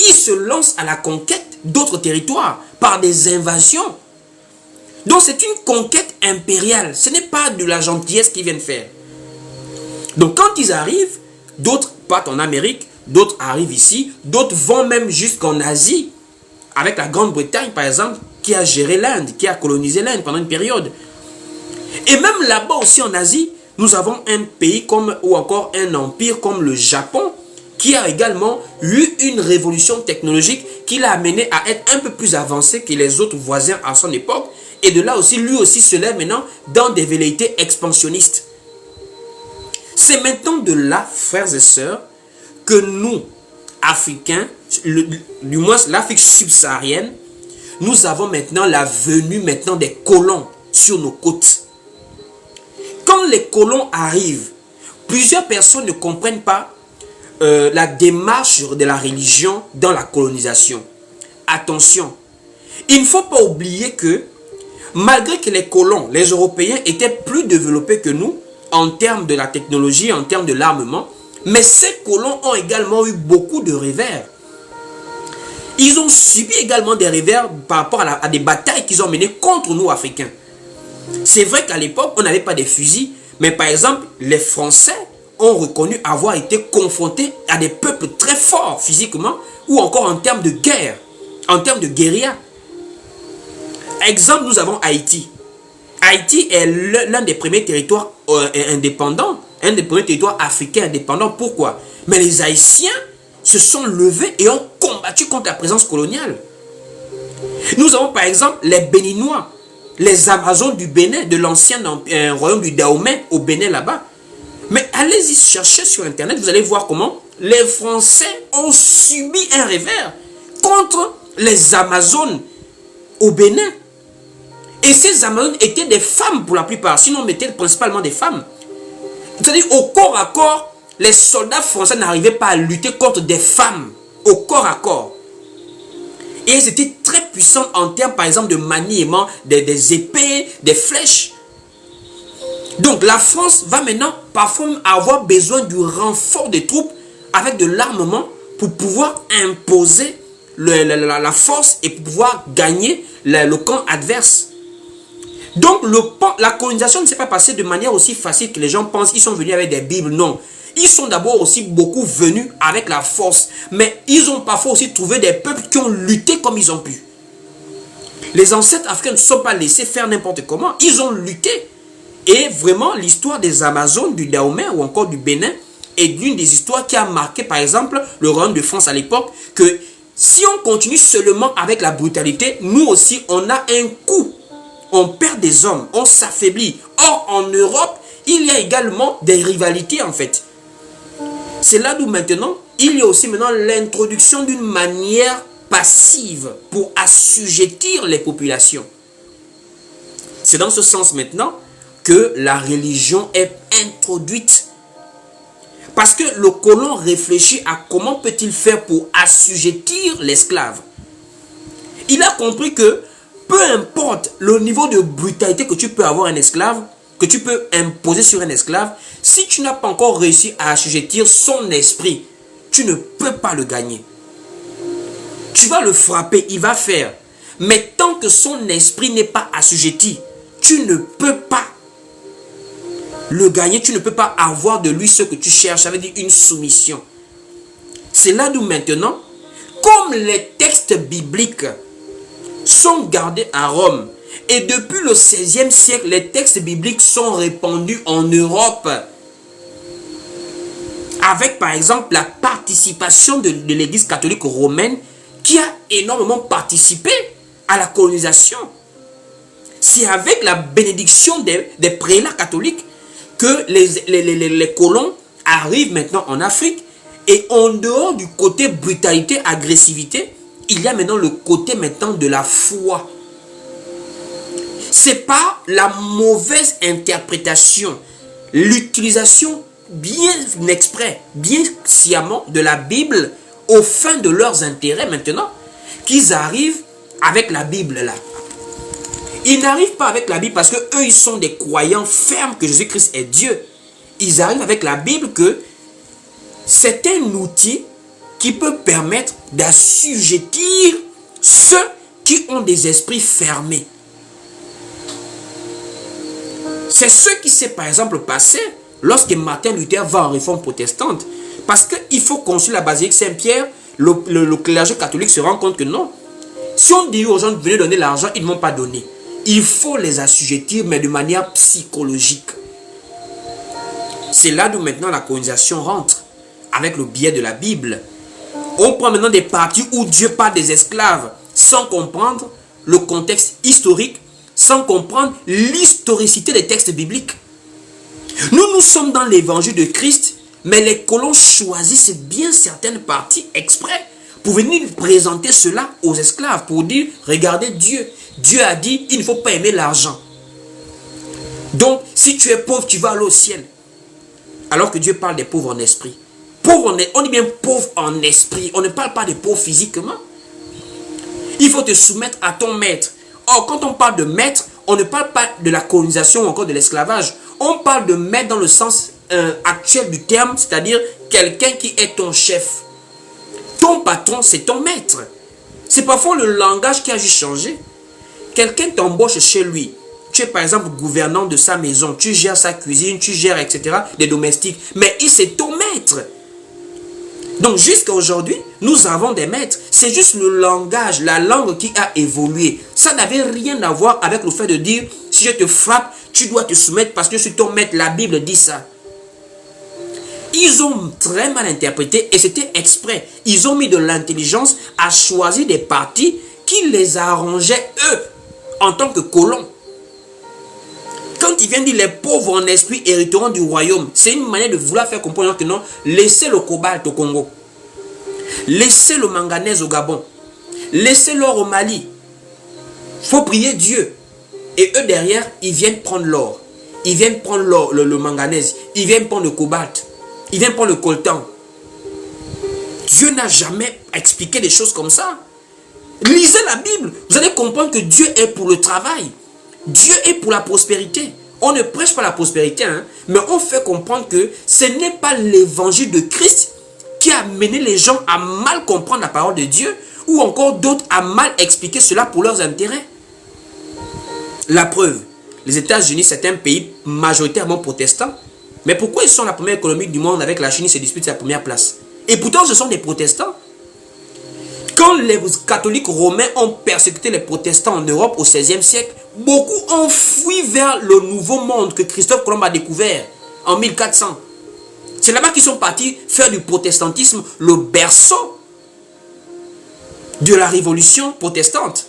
ils se lancent à la conquête d'autres territoires par des invasions. Donc, c'est une conquête impériale. Ce n'est pas de la gentillesse qu'ils viennent faire. Donc, quand ils arrivent, d'autres partent en Amérique, d'autres arrivent ici, d'autres vont même jusqu'en Asie, avec la Grande-Bretagne, par exemple, qui a géré l'Inde, qui a colonisé l'Inde pendant une période. Et même là-bas aussi en Asie, nous avons un pays ou encore un empire comme le Japon, qui a également eu une révolution technologique qui l'a amené à être un peu plus avancé que les autres voisins à son époque. Et de là aussi, lui aussi se lève maintenant dans des velléités expansionnistes. C'est maintenant de là, frères et sœurs, que nous, Africains, du moins l'Afrique subsaharienne, nous avons maintenant la venue maintenant des colons sur nos côtes. Quand les colons arrivent, plusieurs personnes ne comprennent pas la démarche de la religion dans la colonisation. Attention, il ne faut pas oublier que malgré que les colons, les Européens étaient plus développés que nous en termes de la technologie, en termes de l'armement, mais ces colons ont également eu beaucoup de revers. Ils ont subi également des revers par rapport à des batailles qu'ils ont menées contre nous, Africains. C'est vrai qu'à l'époque, on n'avait pas de fusils, mais par exemple, les Français ont reconnu avoir été confrontés à des peuples très forts physiquement ou encore en termes de guerre, en termes de guérilla. Exemple, nous avons Haïti. Haïti est l'un des premiers territoires indépendants, un des premiers territoires africains indépendants. Pourquoi? Mais les Haïtiens se sont levés et ont combattu contre la présence coloniale. Nous avons par exemple les Béninois, les Amazones du Bénin, de l'ancien royaume du Dahomey au Bénin là-bas. Mais allez-y chercher sur internet, vous allez voir comment les Français ont subi un revers contre les Amazones au Bénin. Et ces Amazones étaient des femmes pour la plupart, sinon on mettait principalement des femmes. C'est-à-dire au corps à corps, les soldats français n'arrivaient pas à lutter contre des femmes au corps à corps. Et ils étaient très puissants en termes par exemple de maniement des épées, des flèches. Donc la France va maintenant parfois avoir besoin du renfort des troupes avec de l'armement pour pouvoir imposer la force et pour pouvoir gagner le camp adverse. Donc la colonisation ne s'est pas passée de manière aussi facile que les gens pensent. Ils sont venus avec des bibles, non. Ils sont d'abord aussi beaucoup venus avec la force. Mais ils ont parfois aussi trouvé des peuples qui ont lutté comme ils ont pu. Les ancêtres africains ne se sont pas laissés faire n'importe comment. Ils ont lutté. Et vraiment, l'histoire des Amazones, du Dahomey ou encore du Bénin est l'une des histoires qui a marqué, par exemple, le royaume de France à l'époque, que si on continue seulement avec la brutalité, nous aussi, on a un coup. On perd des hommes, on s'affaiblit. Or, en Europe, il y a également des rivalités, en fait. C'est là d'où maintenant, il y a aussi maintenant l'introduction d'une manière passive pour assujettir les populations. C'est dans ce sens maintenant que la religion est introduite. Parce que le colon réfléchit à comment peut-il faire pour assujettir l'esclave. Il a compris que peu importe le niveau de brutalité que tu peux avoir un esclave, que tu peux imposer sur un esclave, si tu n'as pas encore réussi à assujettir son esprit, tu ne peux pas le gagner. Tu vas le frapper, il va faire. Mais tant que son esprit n'est pas assujetti, tu ne peux pas le gagner, tu ne peux pas avoir de lui ce que tu cherches, ça veut dire une soumission. C'est là d'où maintenant, comme les textes bibliques sont gardés à Rome, et depuis le XVIe siècle, les textes bibliques sont répandus en Europe, avec par exemple la participation de l'Église catholique romaine, qui a énormément participé à la colonisation. C'est avec la bénédiction des prélats catholiques que les colons arrivent maintenant en Afrique. Et en dehors du côté brutalité, agressivité, il y a maintenant le côté maintenant de la foi. C'est pas la mauvaise interprétation, l'utilisation bien exprès, bien sciemment de la Bible aux fins de leurs intérêts maintenant, qu'ils arrivent avec la Bible là. Ils n'arrivent pas avec la Bible parce que eux ils sont des croyants fermes que Jésus-Christ est Dieu. Ils arrivent avec la Bible que c'est un outil qui peut permettre d'assujettir ceux qui ont des esprits fermés. C'est ce qui s'est par exemple passé lorsque Martin Luther va en réforme protestante. Parce qu'il faut construire la basilique Saint-Pierre, le clergé catholique se rend compte que non. Si on dit aux gens de venir donner l'argent, ils ne m'ont pas donné. Il faut les assujettir, mais de manière psychologique. C'est là d'où maintenant la colonisation rentre, avec le biais de la Bible. On prend maintenant des parties où Dieu parle des esclaves, sans comprendre le contexte historique, sans comprendre l'historicité des textes bibliques. Nous sommes dans l'évangile de Christ, mais les colons choisissent bien certaines parties exprès pour venir présenter cela aux esclaves, pour dire, regardez Dieu. Dieu a dit, il ne faut pas aimer l'argent. Donc, si tu es pauvre, tu vas aller au ciel. Alors que Dieu parle des pauvres en esprit. Pauvre, on dit bien pauvre en esprit. On ne parle pas des pauvres physiquement. Il faut te soumettre à ton maître. Or, quand on parle de maître, on ne parle pas de la colonisation ou encore de l'esclavage. On parle de maître dans le sens actuel du terme, c'est-à-dire quelqu'un qui est ton chef. Ton patron, c'est ton maître. C'est parfois le langage qui a juste changé. Quelqu'un t'embauche chez lui. Tu es par exemple gouvernant de sa maison. Tu gères sa cuisine, tu gères, etc. des domestiques. Mais c'est ton maître. Donc jusqu'à aujourd'hui, nous avons des maîtres. C'est juste le langage, la langue qui a évolué. Ça n'avait rien à voir avec le fait de dire, si je te frappe, tu dois te soumettre parce que je suis ton maître. La Bible dit ça. Ils ont très mal interprété et c'était exprès. Ils ont mis de l'intelligence à choisir des parties qui les arrangeaient eux en tant que colons. Quand ils viennent dire les pauvres en esprit hériteront du royaume, c'est une manière de vouloir faire comprendre que non, laissez le cobalt au Congo, laissez le manganèse au Gabon, laissez l'or au Mali. Il faut prier Dieu. Et eux derrière, ils viennent prendre l'or. Ils viennent prendre l'or, le manganèse. Ils viennent prendre le cobalt. Ils viennent prendre le coltan. Dieu n'a jamais expliqué des choses comme ça. Lisez la Bible. Vous allez comprendre que Dieu est pour le travail. Dieu est pour la prospérité. On ne prêche pas la prospérité, hein, mais on fait comprendre que ce n'est pas l'évangile de Christ qui a mené les gens à mal comprendre la parole de Dieu ou encore d'autres à mal expliquer cela pour leurs intérêts. La preuve, les États-Unis, c'est un pays majoritairement protestant. Mais pourquoi ils sont la première économie du monde avec la Chine se disputent la première place? Et pourtant, ce sont des protestants. Quand les catholiques romains ont persécuté les protestants en Europe au XVIe siècle, beaucoup ont fui vers le nouveau monde que Christophe Colomb a découvert en 1400. C'est là-bas qu'ils sont partis faire du protestantisme le berceau de la révolution protestante.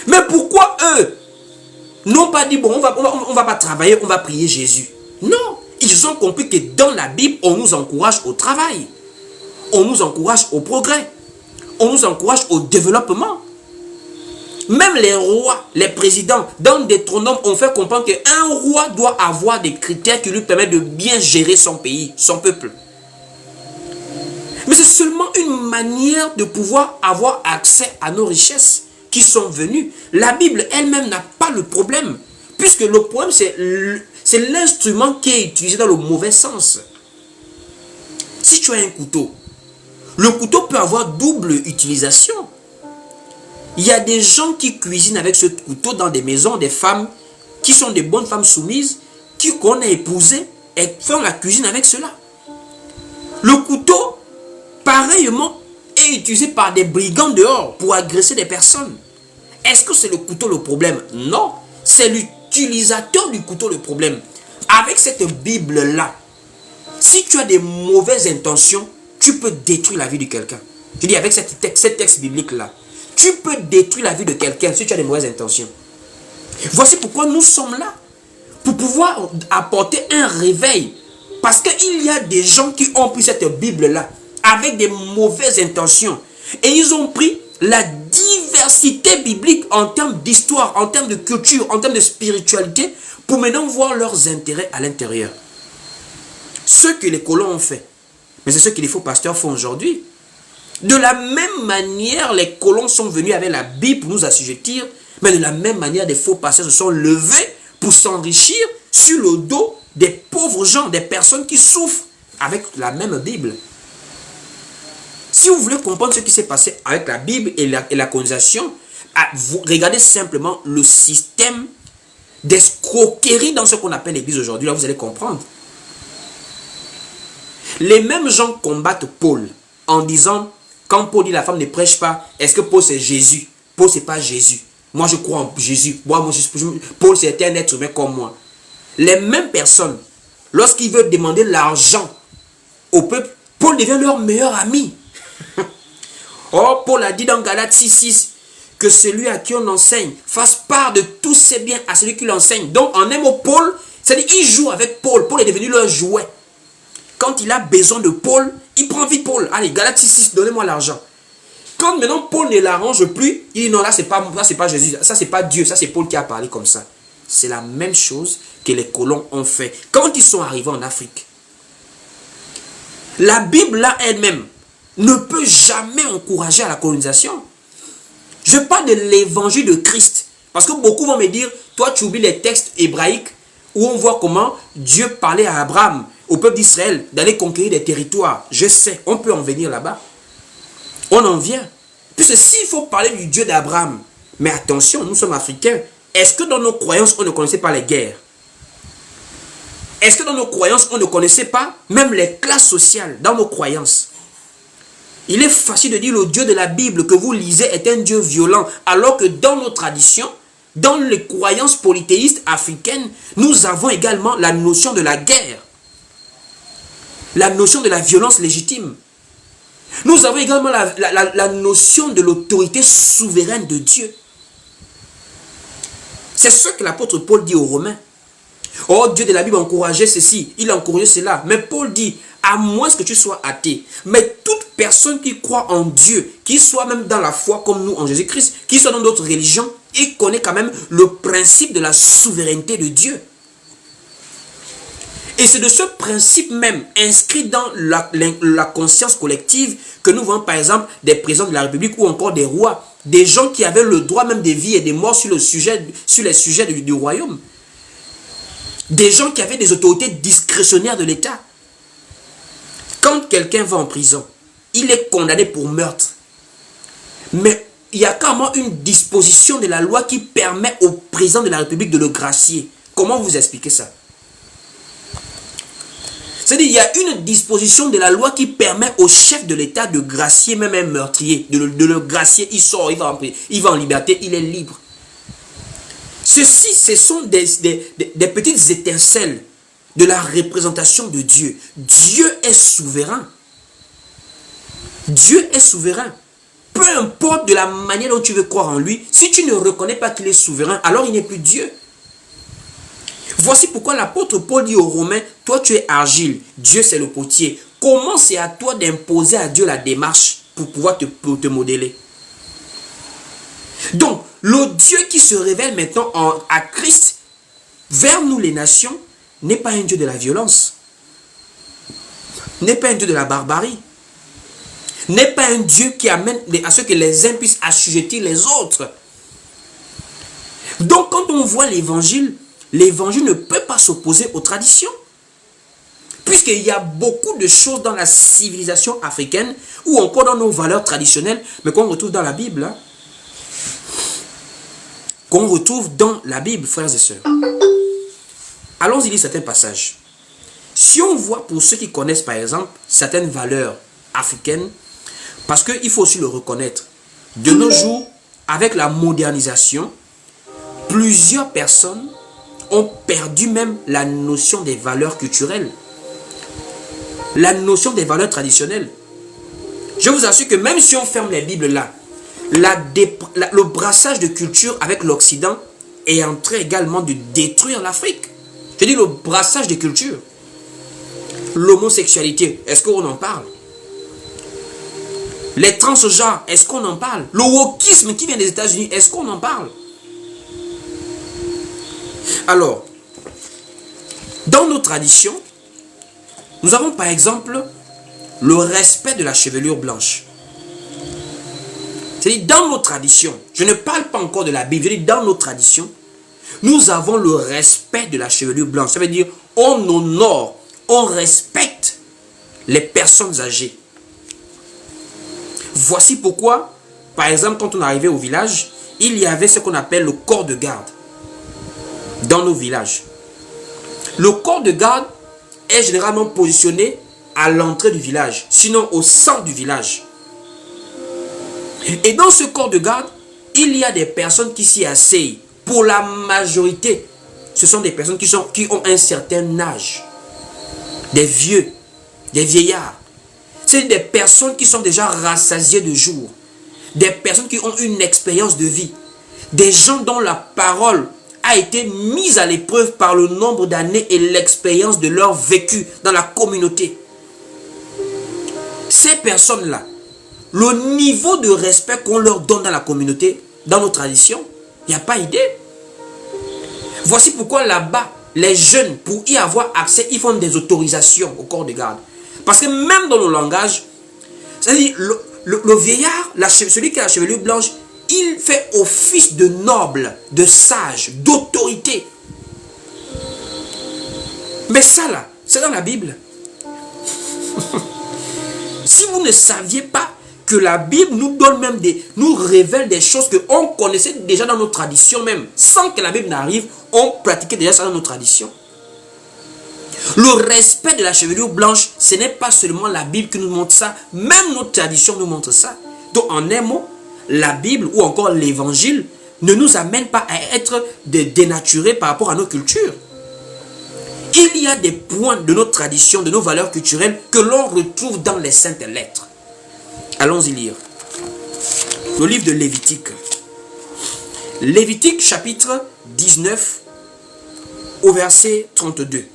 Mais pourquoi eux n'ont pas dit, bon, on va pas travailler, on va prier Jésus? Non, ils ont compris que dans la Bible, on nous encourage au travail. On nous encourage au progrès. On nous encourage au développement. Même les rois, les présidents, dans Deutéronome, on fait comprendre qu'un roi doit avoir des critères qui lui permettent de bien gérer son pays, son peuple. Mais c'est seulement une manière de pouvoir avoir accès à nos richesses qui sont venus. La Bible elle-même n'a pas le problème. Puisque le problème, c'est l'instrument qui est utilisé dans le mauvais sens. Si tu as un couteau, le couteau peut avoir double utilisation. Il y a des gens qui cuisinent avec ce couteau dans des maisons, des femmes qui sont des bonnes femmes soumises, qu'on a épousées et font la cuisine avec cela. Le couteau, pareillement, est utilisé par des brigands dehors pour agresser des personnes. Est-ce que c'est le couteau le problème? Non, c'est l'utilisateur du couteau le problème. Avec cette Bible-là, si tu as des mauvaises intentions, tu peux détruire la vie de quelqu'un. Je dis avec cette texte biblique-là, tu peux détruire la vie de quelqu'un si tu as des mauvaises intentions. Voici pourquoi nous sommes là. Pour pouvoir apporter un réveil. Parce qu'il y a des gens qui ont pris cette Bible-là avec des mauvaises intentions. Et ils ont pris la diversité biblique en termes d'histoire, en termes de culture, en termes de spiritualité, pour maintenant voir leurs intérêts à l'intérieur. Ce que les colons ont fait, mais c'est ce que les faux pasteurs font aujourd'hui. De la même manière, les colons sont venus avec la Bible pour nous assujettir, mais de la même manière, des faux pasteurs se sont levés pour s'enrichir sur le dos des pauvres gens, des personnes qui souffrent avec la même Bible. Si vous voulez comprendre ce qui s'est passé avec la Bible et la colonisation, vous regardez simplement le système d'escroquerie dans ce qu'on appelle l'Église aujourd'hui. Là, vous allez comprendre. Les mêmes gens combattent Paul en disant, quand Paul dit la femme ne prêche pas, est-ce que Paul c'est Jésus? Paul c'est pas Jésus. Moi je crois en Jésus. Paul c'est un être humain comme moi. Les mêmes personnes, lorsqu'ils veulent demander l'argent au peuple, Paul devient leur meilleur ami. Or, Paul a dit dans Galates 6:6 que celui à qui on enseigne fasse part de tous ses biens à celui qui l'enseigne. Donc, en un mot, Paul, c'est-à-dire il joue avec Paul. Paul est devenu leur jouet. Quand il a besoin de Paul, il prend vite Paul. Allez, Galates 6:6, donnez-moi l'argent. Quand maintenant Paul ne l'arrange plus, il dit non, là c'est pas Jésus, ça c'est pas Dieu, ça c'est Paul qui a parlé comme ça. C'est la même chose que les colons ont fait quand ils sont arrivés en Afrique. La Bible là elle-même ne peut jamais encourager à la colonisation. Je parle de l'évangile de Christ. Parce que beaucoup vont me dire, toi tu oublies les textes hébraïques où on voit comment Dieu parlait à Abraham, au peuple d'Israël, d'aller conquérir des territoires. Je sais, on peut en venir là-bas. On en vient. Puisque s'il faut parler du Dieu d'Abraham, mais attention, nous sommes africains. Est-ce que dans nos croyances, on ne connaissait pas les guerres? Est-ce que dans nos croyances, on ne connaissait pas même les classes sociales dans nos croyances? Il est facile de dire le Dieu de la Bible que vous lisez est un Dieu violent, alors que dans nos traditions, dans les croyances polythéistes africaines, nous avons également la notion de la guerre, la notion de la violence légitime. Nous avons également la notion de l'autorité souveraine de Dieu. C'est ce que l'apôtre Paul dit aux Romains. Oh, Dieu de la Bible encourageait ceci, il encourageait cela. Mais Paul dit, à moins que tu sois athée, mais toute personne qui croit en Dieu, qui soit même dans la foi comme nous en Jésus-Christ, qui soit dans d'autres religions, il connaît quand même le principe de la souveraineté de Dieu. Et c'est de ce principe même, inscrit dans la conscience collective, que nous voyons par exemple des présidents de la République ou encore des rois, des gens qui avaient le droit même des vies et des morts sur les sujets du royaume. Des gens qui avaient des autorités discrétionnaires de l'État. Quand quelqu'un va en prison, il est condamné pour meurtre. Mais il y a carrément une disposition de la loi qui permet au président de la République de le gracier. Comment vous expliquez ça? C'est-à-dire qu'il y a une disposition de la loi qui permet au chef de l'État de gracier même un meurtrier. De le gracier, il sort, il va en liberté, il est libre. Ceci, ce sont des petites étincelles de la représentation de Dieu. Dieu est souverain. Dieu est souverain. Peu importe de la manière dont tu veux croire en lui, si tu ne reconnais pas qu'il est souverain, alors il n'est plus Dieu. Voici pourquoi l'apôtre Paul dit aux Romains, toi tu es argile, Dieu c'est le potier. Comment c'est à toi d'imposer à Dieu la démarche pour pouvoir te modeler? Donc, le Dieu qui se révèle maintenant à Christ vers nous les nations n'est pas un Dieu de la violence, n'est pas un Dieu de la barbarie, n'est pas un Dieu qui amène à ce que les uns puissent assujettir les autres. Donc quand on voit l'évangile ne peut pas s'opposer aux traditions. Puisqu'il y a beaucoup de choses dans la civilisation africaine ou encore dans nos valeurs traditionnelles, mais qu'on retrouve dans la Bible. Hein, qu'on retrouve dans la Bible, frères et sœurs. Allons-y lire certains passages. Si on voit, pour ceux qui connaissent par exemple certaines valeurs africaines, parce qu'il faut aussi le reconnaître, de nos jours, avec la modernisation, plusieurs personnes ont perdu même la notion des valeurs culturelles, la notion des valeurs traditionnelles. Je vous assure que même si on ferme les Bibles là, le brassage de culture avec l'Occident est en train également de détruire l'Afrique. Je dis le brassage de culture. L'homosexualité, est-ce qu'on en parle? Les transgenres, est-ce qu'on en parle? Le wokisme qui vient des États-Unis, est-ce qu'on en parle? Alors, dans nos traditions, nous avons par exemple le respect de la chevelure blanche. C'est-à-dire, dans nos traditions, je ne parle pas encore de la Bible, je dis dans nos traditions, nous avons le respect de la chevelure blanche. Ça veut dire, on honore, on respecte les personnes âgées. Voici pourquoi, par exemple, quand on arrivait au village, il y avait ce qu'on appelle le corps de garde dans nos villages. Le corps de garde est généralement positionné à l'entrée du village, sinon au centre du village. Et dans ce corps de garde, il y a des personnes qui s'y asseyent. Pour la majorité, ce sont des personnes qui ont un certain âge. Des vieux, des vieillards. C'est des personnes qui sont déjà rassasiées de jours. Des personnes qui ont une expérience de vie. Des gens dont la parole a été mise à l'épreuve par le nombre d'années et l'expérience de leur vécu dans la communauté. Ces personnes-là, le niveau de respect qu'on leur donne dans la communauté, dans nos traditions, il n'y a pas idée. Voici pourquoi là-bas, les jeunes, pour y avoir accès, ils font des autorisations au corps de garde. Parce que même dans le langage, c'est-à-dire le vieillard, celui qui a la chevelure blanche, il fait office de noble, de sage, d'autorité. Mais ça là, c'est dans la Bible. Si vous ne saviez pas que la Bible nous donne même nous révèle des choses qu'on connaissait déjà dans nos traditions même, sans que la Bible n'arrive, on pratiquait déjà ça dans nos traditions. Le respect de la chevelure blanche, ce n'est pas seulement la Bible qui nous montre ça, même nos traditions nous montrent ça. Donc en un mot, la Bible ou encore l'évangile ne nous amène pas à être dénaturés par rapport à nos cultures. Il y a des points de nos traditions, de nos valeurs culturelles que l'on retrouve dans les saintes lettres. Allons-y lire. Le livre de Lévitique. Lévitique chapitre 19 au verset 32.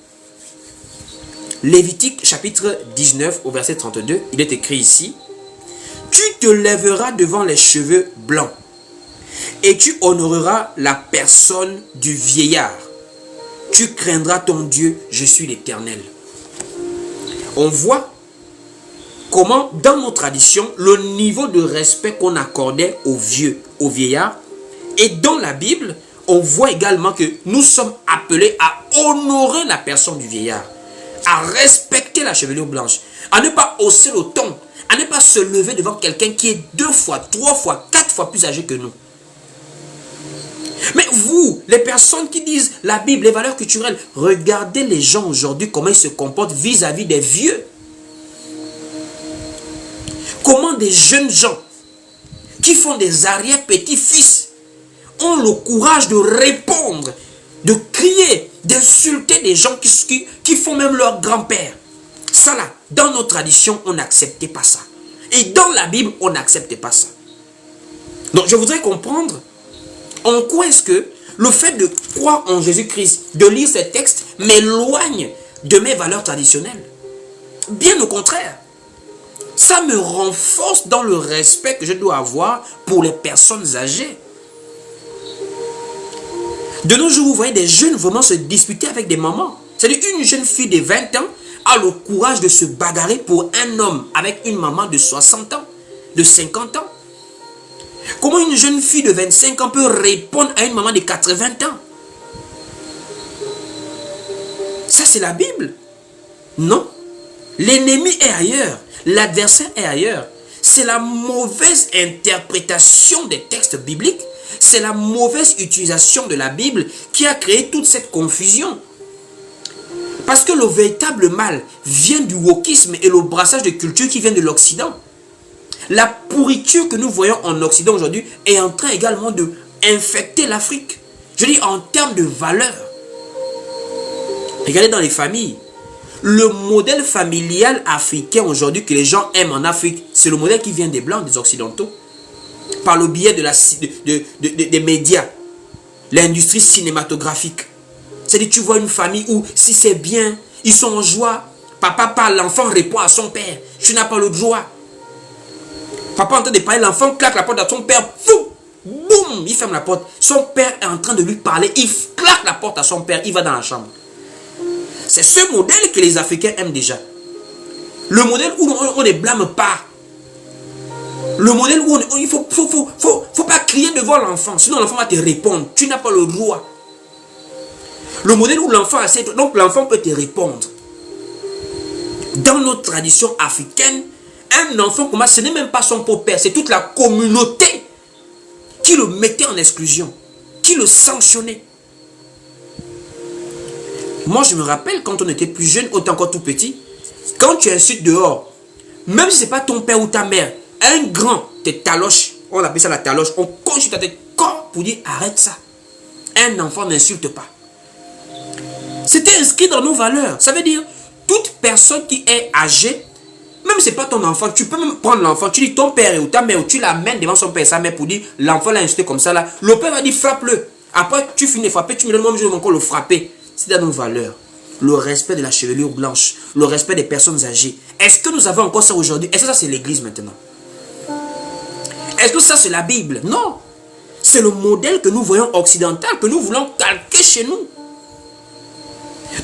Lévitique chapitre 19 au verset 32, il est écrit ici: tu te lèveras devant les cheveux blancs et tu honoreras la personne du vieillard. Tu craindras ton Dieu, je suis l'Éternel. On voit comment dans nos traditions, le niveau de respect qu'on accordait aux vieux, aux vieillards, et dans la Bible, on voit également que nous sommes appelés à honorer la personne du vieillard, à respecter la chevelure blanche, à ne pas hausser le ton, à ne pas se lever devant quelqu'un qui est 2 fois, 3 fois, 4 fois plus âgé que nous. Mais vous, les personnes qui disent la Bible, les valeurs culturelles, regardez les gens aujourd'hui, comment ils se comportent vis-à-vis des vieux. Comment des jeunes gens qui font des arrière-petits-fils ont le courage de répondre, de crier, d'insulter des gens qui font même leur grand-père. Ça là, dans nos traditions, on n'acceptait pas ça. Et dans la Bible, on n'acceptait pas ça. Donc je voudrais comprendre en quoi est-ce que le fait de croire en Jésus-Christ, de lire ces textes, m'éloigne de mes valeurs traditionnelles. Bien au contraire. Ça me renforce dans le respect que je dois avoir pour les personnes âgées. De nos jours, vous voyez des jeunes vraiment se disputer avec des mamans. C'est-à-dire une jeune fille de 20 ans a le courage de se bagarrer pour un homme avec une maman de 60 ans, de 50 ans. Comment une jeune fille de 25 ans peut répondre à une maman de 80 ans? Ça, c'est la Bible. Non. L'ennemi est ailleurs. L'adversaire est ailleurs. C'est la mauvaise interprétation des textes bibliques. C'est la mauvaise utilisation de la Bible qui a créé toute cette confusion. Parce que le véritable mal vient du wokisme et le brassage de culture qui vient de l'Occident. La pourriture que nous voyons en Occident aujourd'hui est en train également de infecter l'Afrique. Je dis en termes de valeur. Regardez dans les familles. Le modèle familial africain aujourd'hui que les gens aiment en Afrique, c'est le modèle qui vient des Blancs, des Occidentaux. Par le biais des médias, l'industrie cinématographique. C'est-à-dire tu vois une famille où si c'est bien, ils sont en joie. Papa parle, l'enfant répond à son père. Tu n'as pas le joie. Papa est en train de parler, l'enfant claque la porte à son père. Fou, boum, il ferme la porte. Son père est en train de lui parler. Il claque la porte à son père. Il va dans la chambre. C'est ce modèle que les Africains aiment déjà. Le modèle où on ne blâme pas. Le modèle où il faut pas crier devant l'enfant. Sinon l'enfant va te répondre. Tu n'as pas le droit. Le modèle où l'enfant essaie, donc l'enfant peut te répondre. Dans notre tradition africaine, un enfant, ce n'est même pas son propre père, c'est toute la communauté qui le mettait en exclusion, qui le sanctionnait. Moi, je me rappelle quand on était plus jeune, on était encore tout petit, quand tu insultes dehors, même si ce n'est pas ton père ou ta mère, un grand te taloche, on appelle ça la taloche, on consulte ta tête pour dire arrête ça. Un enfant n'insulte pas. C'était inscrit dans nos valeurs. Ça veut dire, toute personne qui est âgée, même si ce n'est pas ton enfant, tu peux même prendre l'enfant, tu dis ton père ou ta mère, ou tu l'amènes devant son père et sa mère pour dire l'enfant l'a insulté comme ça là. Le père va dire frappe-le. Après, tu finis de frapper, tu me donnes moi, je vais encore le frapper. C'est dans nos valeurs. Le respect de la chevelure blanche, le respect des personnes âgées. Est-ce que nous avons encore ça aujourd'hui? Est-ce que ça c'est l'église maintenant? Est-ce que ça c'est la Bible? Non. C'est le modèle que nous voyons occidental, que nous voulons calquer chez nous.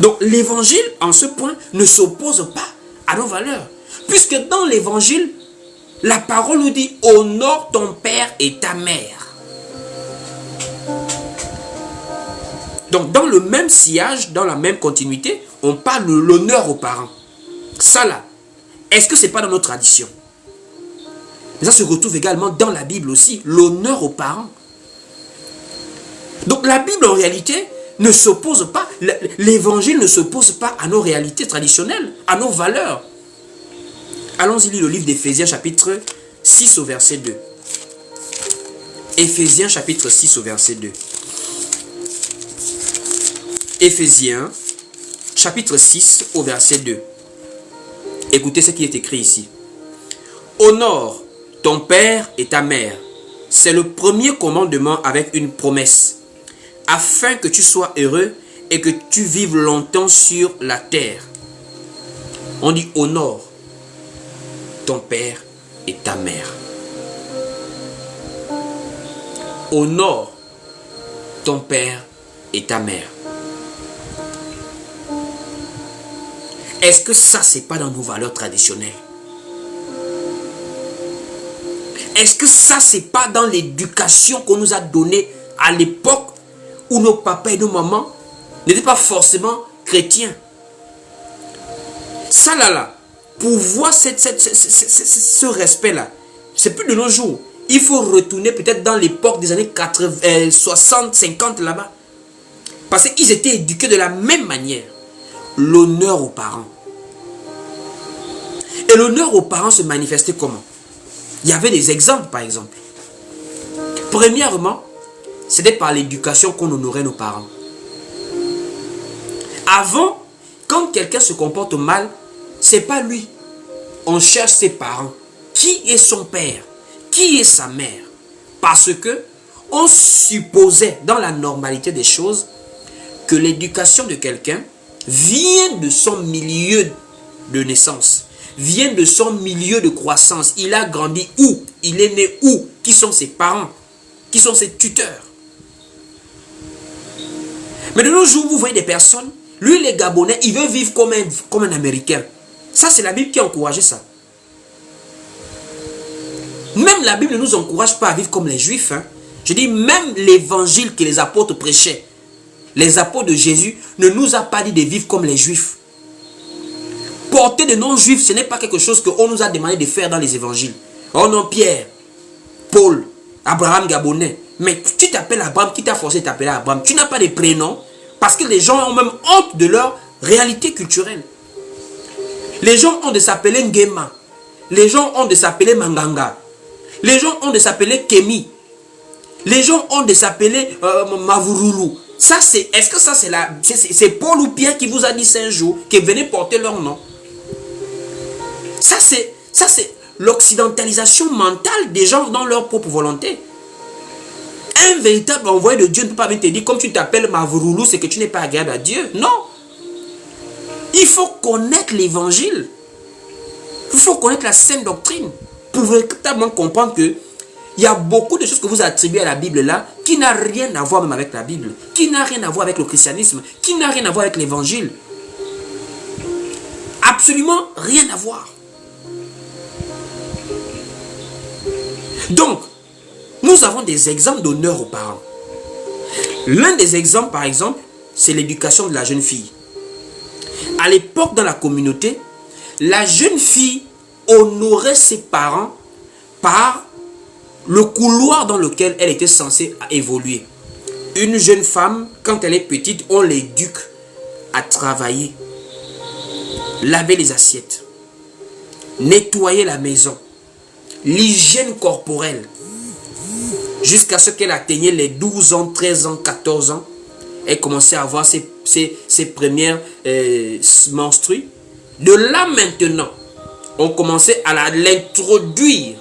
Donc l'évangile, en ce point, ne s'oppose pas à nos valeurs. Puisque dans l'évangile, la parole nous dit « Honore ton père et ta mère ». Donc dans le même sillage, dans la même continuité, on parle de l'honneur aux parents. Ça là, est-ce que ce n'est pas dans nos traditions? Mais ça se retrouve également dans la Bible aussi, l'honneur aux parents. Donc la Bible en réalité ne s'oppose pas, l'évangile ne s'oppose pas à nos réalités traditionnelles, à nos valeurs. Allons-y lire le livre d'Éphésiens chapitre 6 au verset 2. Éphésiens chapitre 6 au verset 2. Éphésiens chapitre 6 au verset 2. Écoutez ce qui est écrit ici. Honore ton père et ta mère. C'est le premier commandement avec une promesse, afin que tu sois heureux et que tu vives longtemps sur la terre. On dit honore ton père et ta mère. Honore ton père et ta mère. Est-ce que ça, c'est pas dans nos valeurs traditionnelles? Est-ce que ça, c'est pas dans l'éducation qu'on nous a donnée à l'époque où nos papas et nos mamans n'étaient pas forcément chrétiens? Ça là, pour voir ce respect-là, c'est plus de nos jours. Il faut retourner peut-être dans l'époque des années 80, 60, 50 là-bas. Parce qu'ils étaient éduqués de la même manière. L'honneur aux parents. Et l'honneur aux parents se manifestait comment? Il y avait des exemples, par exemple. Premièrement, c'était par l'éducation qu'on honorait nos parents. Avant, quand quelqu'un se comporte mal, c'est pas lui. On cherche ses parents. Qui est son père? Qui est sa mère? Parce que on supposait dans la normalité des choses que l'éducation de quelqu'un vient de son milieu de naissance, vient de son milieu de croissance. Il a grandi où? Il est né où? Qui sont ses parents? Qui sont ses tuteurs? Mais de nos jours, vous voyez des personnes, lui les Gabonais, il veut vivre comme un Américain. Ça, c'est la Bible qui a encouragé ça. Même la Bible ne nous encourage pas à vivre comme les Juifs. Hein. Je dis, même l'évangile que les apôtres prêchaient, les apôtres de Jésus, ne nous a pas dit de vivre comme les Juifs. Porter des non-juifs, ce n'est pas quelque chose qu'on nous a demandé de faire dans les évangiles. Oh non, Pierre, Paul, Abraham Gabonais. Mais tu t'appelles Abraham, qui t'a forcé de t'appeler Abraham? Tu n'as pas de prénom parce que les gens ont même honte de leur réalité culturelle. Les gens ont de s'appeler Ngema. Les gens ont de s'appeler Manganga. Les gens ont de s'appeler Kemi. Les gens ont de s'appeler Mavurulu. Ça, c'est, est-ce que ça, c'est Paul ou Pierre qui vous a dit 5 jours que venez porter leur nom? Ça, c'est l'occidentalisation mentale des gens dans leur propre volonté. Un véritable envoyé de Dieu ne peut pas venir te dire, comme tu t'appelles Mavurulu, c'est que tu n'es pas agréable à Dieu. Non. Il faut connaître l'évangile. Il faut connaître la sainte doctrine pour véritablement comprendre que il y a beaucoup de choses que vous attribuez à la Bible là qui n'a rien à voir même avec la Bible, qui n'a rien à voir avec le christianisme, qui n'a rien à voir avec l'évangile. Absolument rien à voir. Donc, nous avons des exemples d'honneur aux parents. L'un des exemples, par exemple, c'est l'éducation de la jeune fille. À l'époque, dans la communauté, la jeune fille honorait ses parents par le couloir dans lequel elle était censée évoluer. Une jeune femme, quand elle est petite, on l'éduque à travailler, laver les assiettes, nettoyer la maison, l'hygiène corporelle, jusqu'à ce qu'elle atteignait les 12 ans, 13 ans, 14 ans. Elle commençait à avoir ses premières menstrues. De là maintenant, on commençait à l'introduire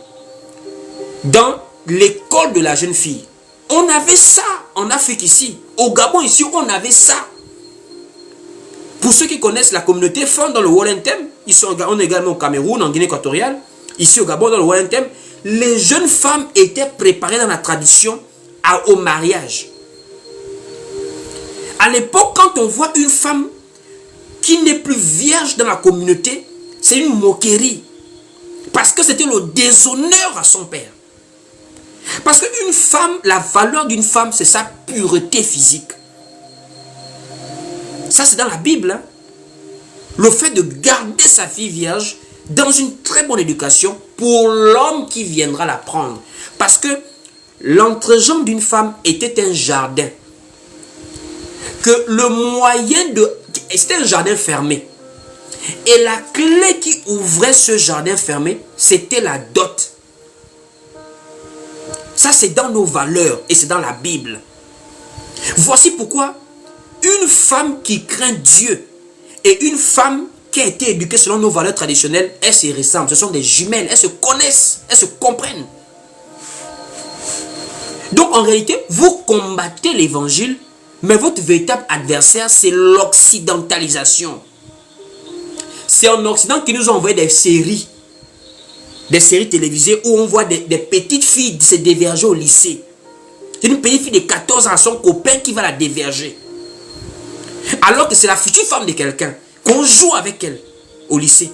dans l'école de la jeune fille. On avait ça en Afrique ici. Au Gabon ici, on avait ça. Pour ceux qui connaissent la communauté femme dans le Walentem, on est également au Cameroun, en Guinée équatoriale, ici au Gabon dans le Walentem, les jeunes femmes étaient préparées dans la tradition au mariage. À l'époque, quand on voit une femme qui n'est plus vierge dans la communauté, c'est une moquerie. Parce que c'était le déshonneur à son père. Parce qu'une femme, la valeur d'une femme, c'est sa pureté physique. Ça, c'est dans la Bible. Hein? Le fait de garder sa fille vierge dans une très bonne éducation pour l'homme qui viendra la prendre. Parce que l'entrejambe d'une femme était un jardin. Que le moyen de... C'était un jardin fermé. Et la clé qui ouvrait ce jardin fermé, c'était la dot. Ça, c'est dans nos valeurs et c'est dans la Bible. Voici pourquoi une femme qui craint Dieu et une femme qui a été éduquée selon nos valeurs traditionnelles, elles se ressemblent. Ce sont des jumelles, elles se connaissent, elles se comprennent. Donc, en réalité, vous combattez l'évangile, mais votre véritable adversaire, c'est l'occidentalisation. C'est en Occident qui nous ont envoyé des séries télévisées où on voit des petites filles se déverger au lycée. C'est une petite fille de 14 ans, son copain qui va la déverger. Alors que c'est la future femme de quelqu'un, qu'on joue avec elle au lycée.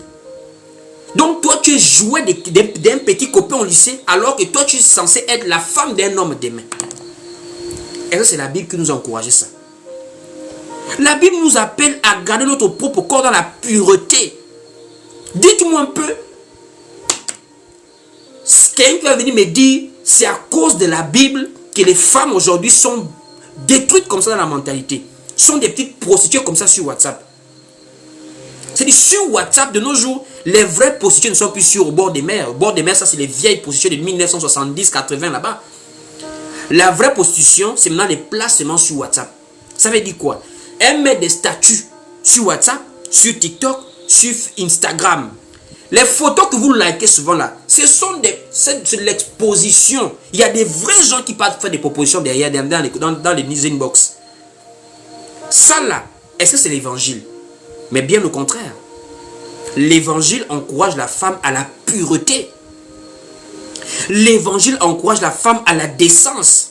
Donc toi, tu es joué d'un petit copain au lycée, alors que toi, tu es censé être la femme d'un homme demain. Et ça, c'est la Bible qui nous a encouragé ça. La Bible nous appelle à garder notre propre corps dans la pureté. Dites-moi un peu. Quelqu'un qui va venir me dire, c'est à cause de la Bible que les femmes aujourd'hui sont détruites comme ça dans la mentalité. Sont des petites prostituées comme ça sur WhatsApp. C'est-à-dire sur WhatsApp de nos jours, les vraies prostituées ne sont plus sur au bord des mers. Au bord des mers, ça c'est les vieilles prostituées de 1970-80 là-bas. La vraie prostitution, c'est maintenant les placements sur WhatsApp. Ça veut dire quoi? Elle met des statuts sur WhatsApp, sur TikTok, sur Instagram. Les photos que vous likez souvent là, c'est de l'exposition. Il y a des vrais gens qui partent faire des propositions derrière, dans les inbox. Ça là, est-ce que c'est l'évangile? Mais bien au contraire. L'évangile encourage la femme à la pureté. L'évangile encourage la femme à la décence.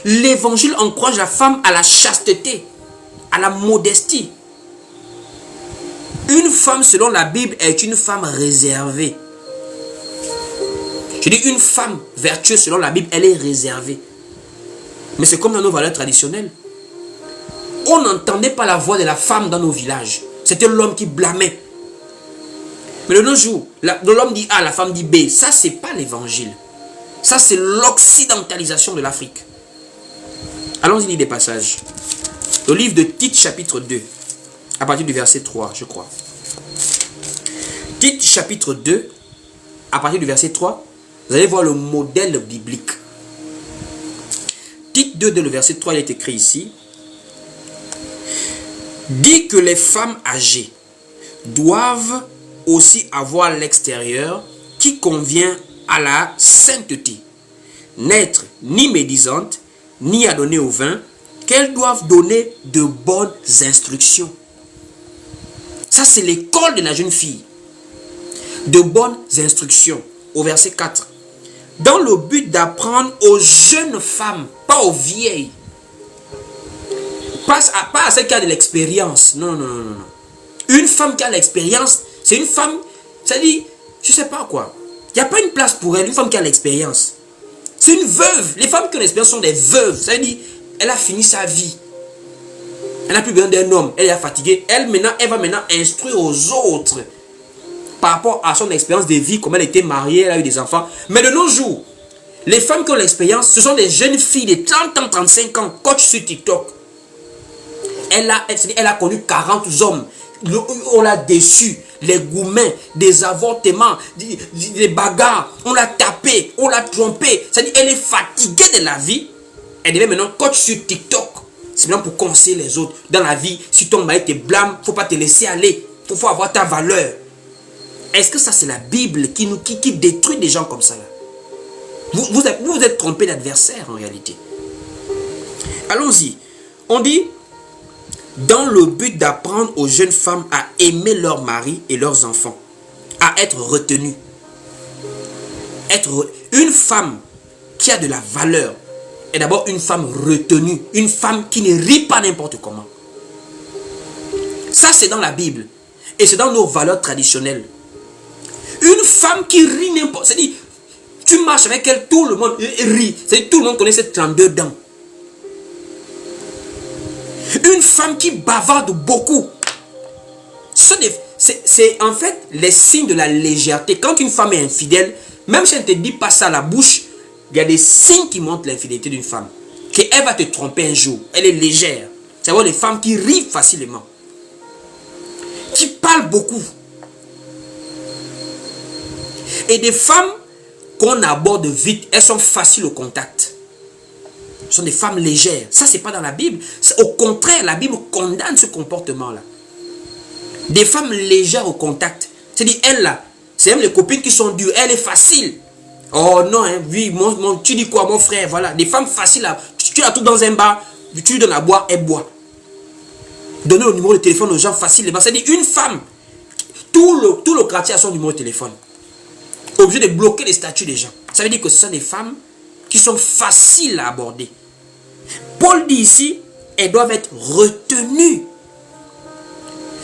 L'évangile encourage la femme à la chasteté, à la modestie. Une femme selon la Bible est une femme réservée. Je dis une femme vertueuse selon la Bible, elle est réservée. Mais c'est comme dans nos valeurs traditionnelles. On n'entendait pas la voix de la femme dans nos villages. C'était l'homme qui blâmait. Mais de nos jours, l'homme dit A, la femme dit B. Ça, c'est pas l'évangile. Ça, c'est l'occidentalisation de l'Afrique. Allons-y lire des passages. Le livre de Tite, chapitre 2, à partir du verset 3, je crois. Tite, chapitre 2, à partir du verset 3, vous allez voir le modèle biblique. Tite 2, le verset 3, il est écrit ici. Dit que les femmes âgées doivent aussi avoir l'extérieur qui convient à la sainteté, n'être ni médisantes, ni adonnées au vin, qu'elles doivent donner de bonnes instructions. Ça, c'est l'école de la jeune fille. De bonnes instructions. Au verset 4. Dans le but d'apprendre aux jeunes femmes, pas aux vieilles. Pas à celle qui a de l'expérience. Non, non, non, non. Une femme qui a l'expérience, c'est une femme, ça dit, je sais pas quoi. Il n'y a pas une place pour elle, une femme qui a l'expérience. C'est une veuve. Les femmes qui ont l'expérience sont des veuves. Ça veut dire, elle a fini sa vie. Elle n'a plus besoin d'un homme. Elle est fatiguée. Elle va maintenant instruire aux autres par rapport à son expérience de vie, comme elle était mariée, elle a eu des enfants. Mais de nos jours, les femmes qui ont l'expérience, ce sont des jeunes filles de 30 ans, 35 ans, coach sur TikTok. Elle a connu 40 hommes. On l'a déçu. Les gourmets, des avortements, des bagarres. On l'a tapé, on l'a trompé. C'est-à-dire elle est fatiguée de la vie. Elle devient maintenant coach sur TikTok. C'est maintenant pour conseiller les autres. Dans la vie, si ton mari te blâme, il ne faut pas te laisser aller. Il faut avoir ta valeur. Est-ce que ça c'est la Bible qui détruit des gens comme ça là? Vous êtes trompé d'adversaire en réalité. Allons-y. On dit, dans le but d'apprendre aux jeunes femmes à aimer leur mari et leurs enfants, à être retenues. Une femme qui a de la valeur est d'abord une femme retenue, une femme qui ne rit pas n'importe comment. Ça c'est dans la Bible et c'est dans nos valeurs traditionnelles. Une femme qui rit n'importe, c'est-à-dire tu marches avec elle, tout le monde rit, c'est-à-dire tout le monde connaît ces 32 dents. Une femme qui bavarde beaucoup. C'est en fait les signes de la légèreté. Quand une femme est infidèle, même si elle ne te dit pas ça à la bouche, il y a des signes qui montrent l'infidélité d'une femme. Qu'elle va te tromper un jour. Elle est légère. C'est-à-dire les femmes qui rient facilement. Qui parlent beaucoup. Et des femmes qu'on aborde vite, elles sont faciles au contact. Ce sont des femmes légères. Ça, c'est pas dans la Bible. Au contraire, la Bible condamne ce comportement-là. Des femmes légères au contact. C'est-à-dire, elle là, c'est même les copines qui sont dures. Elle est facile. Oh non, hein, oui, tu dis quoi, mon frère? Voilà, des femmes faciles. Tu as tout dans un bar, tu lui donnes à boire, elle boit. Donner le numéro de téléphone aux gens facilement. C'est-à-dire, une femme, tout le quartier a son numéro de téléphone. Obligé de bloquer les statuts des gens. Ça veut dire que ce sont des femmes qui sont faciles à aborder. Paul dit ici, elles doivent être retenues.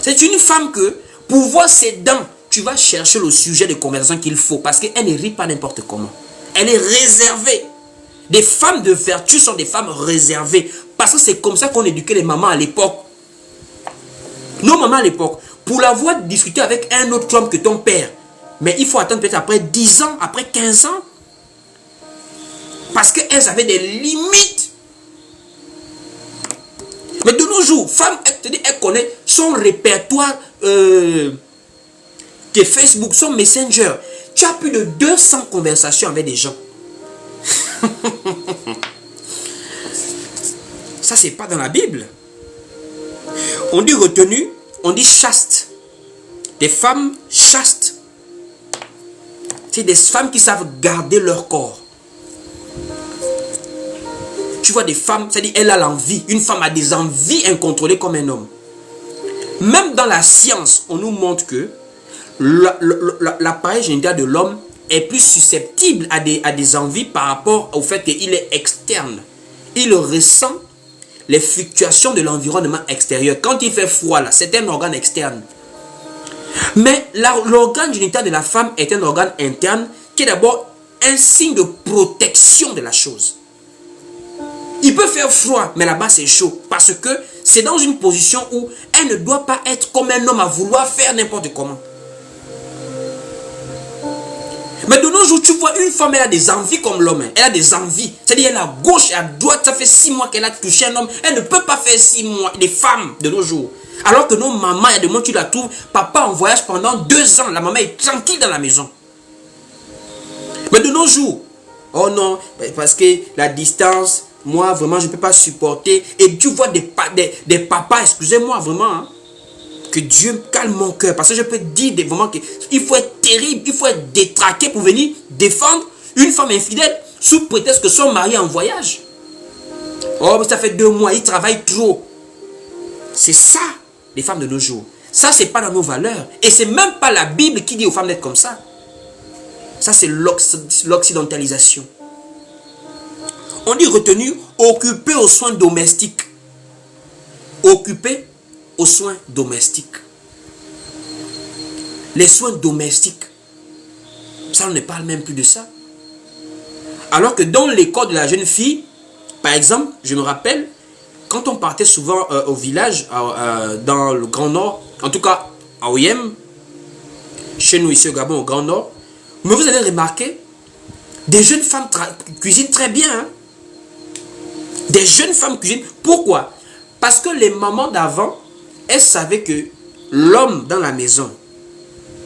C'est une femme que, pour voir ses dents, tu vas chercher le sujet de conversation qu'il faut, parce qu'elle ne rit pas n'importe comment. Elle est réservée. Des femmes de vertu sont des femmes réservées, parce que c'est comme ça qu'on éduquait les mamans à l'époque. Nos mamans à l'époque, pour la voir discuter avec un autre homme que ton père, mais il faut attendre peut-être après 10 ans, après 15 ans, parce qu'elles avaient des limites. Mais de nos jours, femme, elle connaît son répertoire de Facebook, son Messenger. Tu as plus de 200 conversations avec des gens. Ça, c'est pas dans la Bible. On dit retenu, on dit chaste. Des femmes chastes. C'est des femmes qui savent garder leur corps. Tu vois des femmes, c'est-à-dire elle a l'envie. Une femme a des envies incontrôlées comme un homme. Même dans la science, on nous montre que l'appareil génital de l'homme est plus susceptible à des envies par rapport au fait qu'il est externe. Il ressent les fluctuations de l'environnement extérieur. Quand il fait froid, là, c'est un organe externe. Mais l'organe génital de la femme est un organe interne qui est d'abord un signe de protection de la chose. Il peut faire froid, mais là-bas c'est chaud. Parce que c'est dans une position où elle ne doit pas être comme un homme à vouloir faire n'importe comment. Mais de nos jours, tu vois, une femme, elle a des envies comme l'homme. Elle a des envies. C'est-à-dire, elle est à gauche et à droite. Ça fait 6 mois qu'elle a touché un homme. Elle ne peut pas faire 6 mois. Les femmes de nos jours. Alors que nos mamans, il y a des moments tu la trouves. Papa en voyage pendant 2 ans. La maman est tranquille dans la maison. Mais de nos jours, oh non, parce que la distance, moi, vraiment, je ne peux pas supporter. Et tu vois des papas, excusez-moi, vraiment, hein, que Dieu calme mon cœur. Parce que je peux dire des moments qu'il faut être terrible, il faut être détraqué pour venir défendre une femme infidèle sous prétexte que son mari est en voyage. Oh, mais ça fait 2 mois, il travaille trop. C'est ça, les femmes de nos jours. Ça, c'est pas dans nos valeurs. Et c'est même pas la Bible qui dit aux femmes d'être comme ça. Ça, c'est l'occidentalisation. On dit retenu, occupé aux soins domestiques. Occupé aux soins domestiques. Les soins domestiques. Ça, on ne parle même plus de ça. Alors que dans l'école de la jeune fille, par exemple, je me rappelle, quand on partait souvent au village, dans le Grand Nord, en tout cas à Oyem, chez nous ici au Gabon, au Grand Nord, mais vous allez remarquer, des jeunes femmes cuisinent très bien. Hein? Des jeunes femmes cuisinent. Pourquoi? Parce que les mamans d'avant, elles savaient que l'homme dans la maison,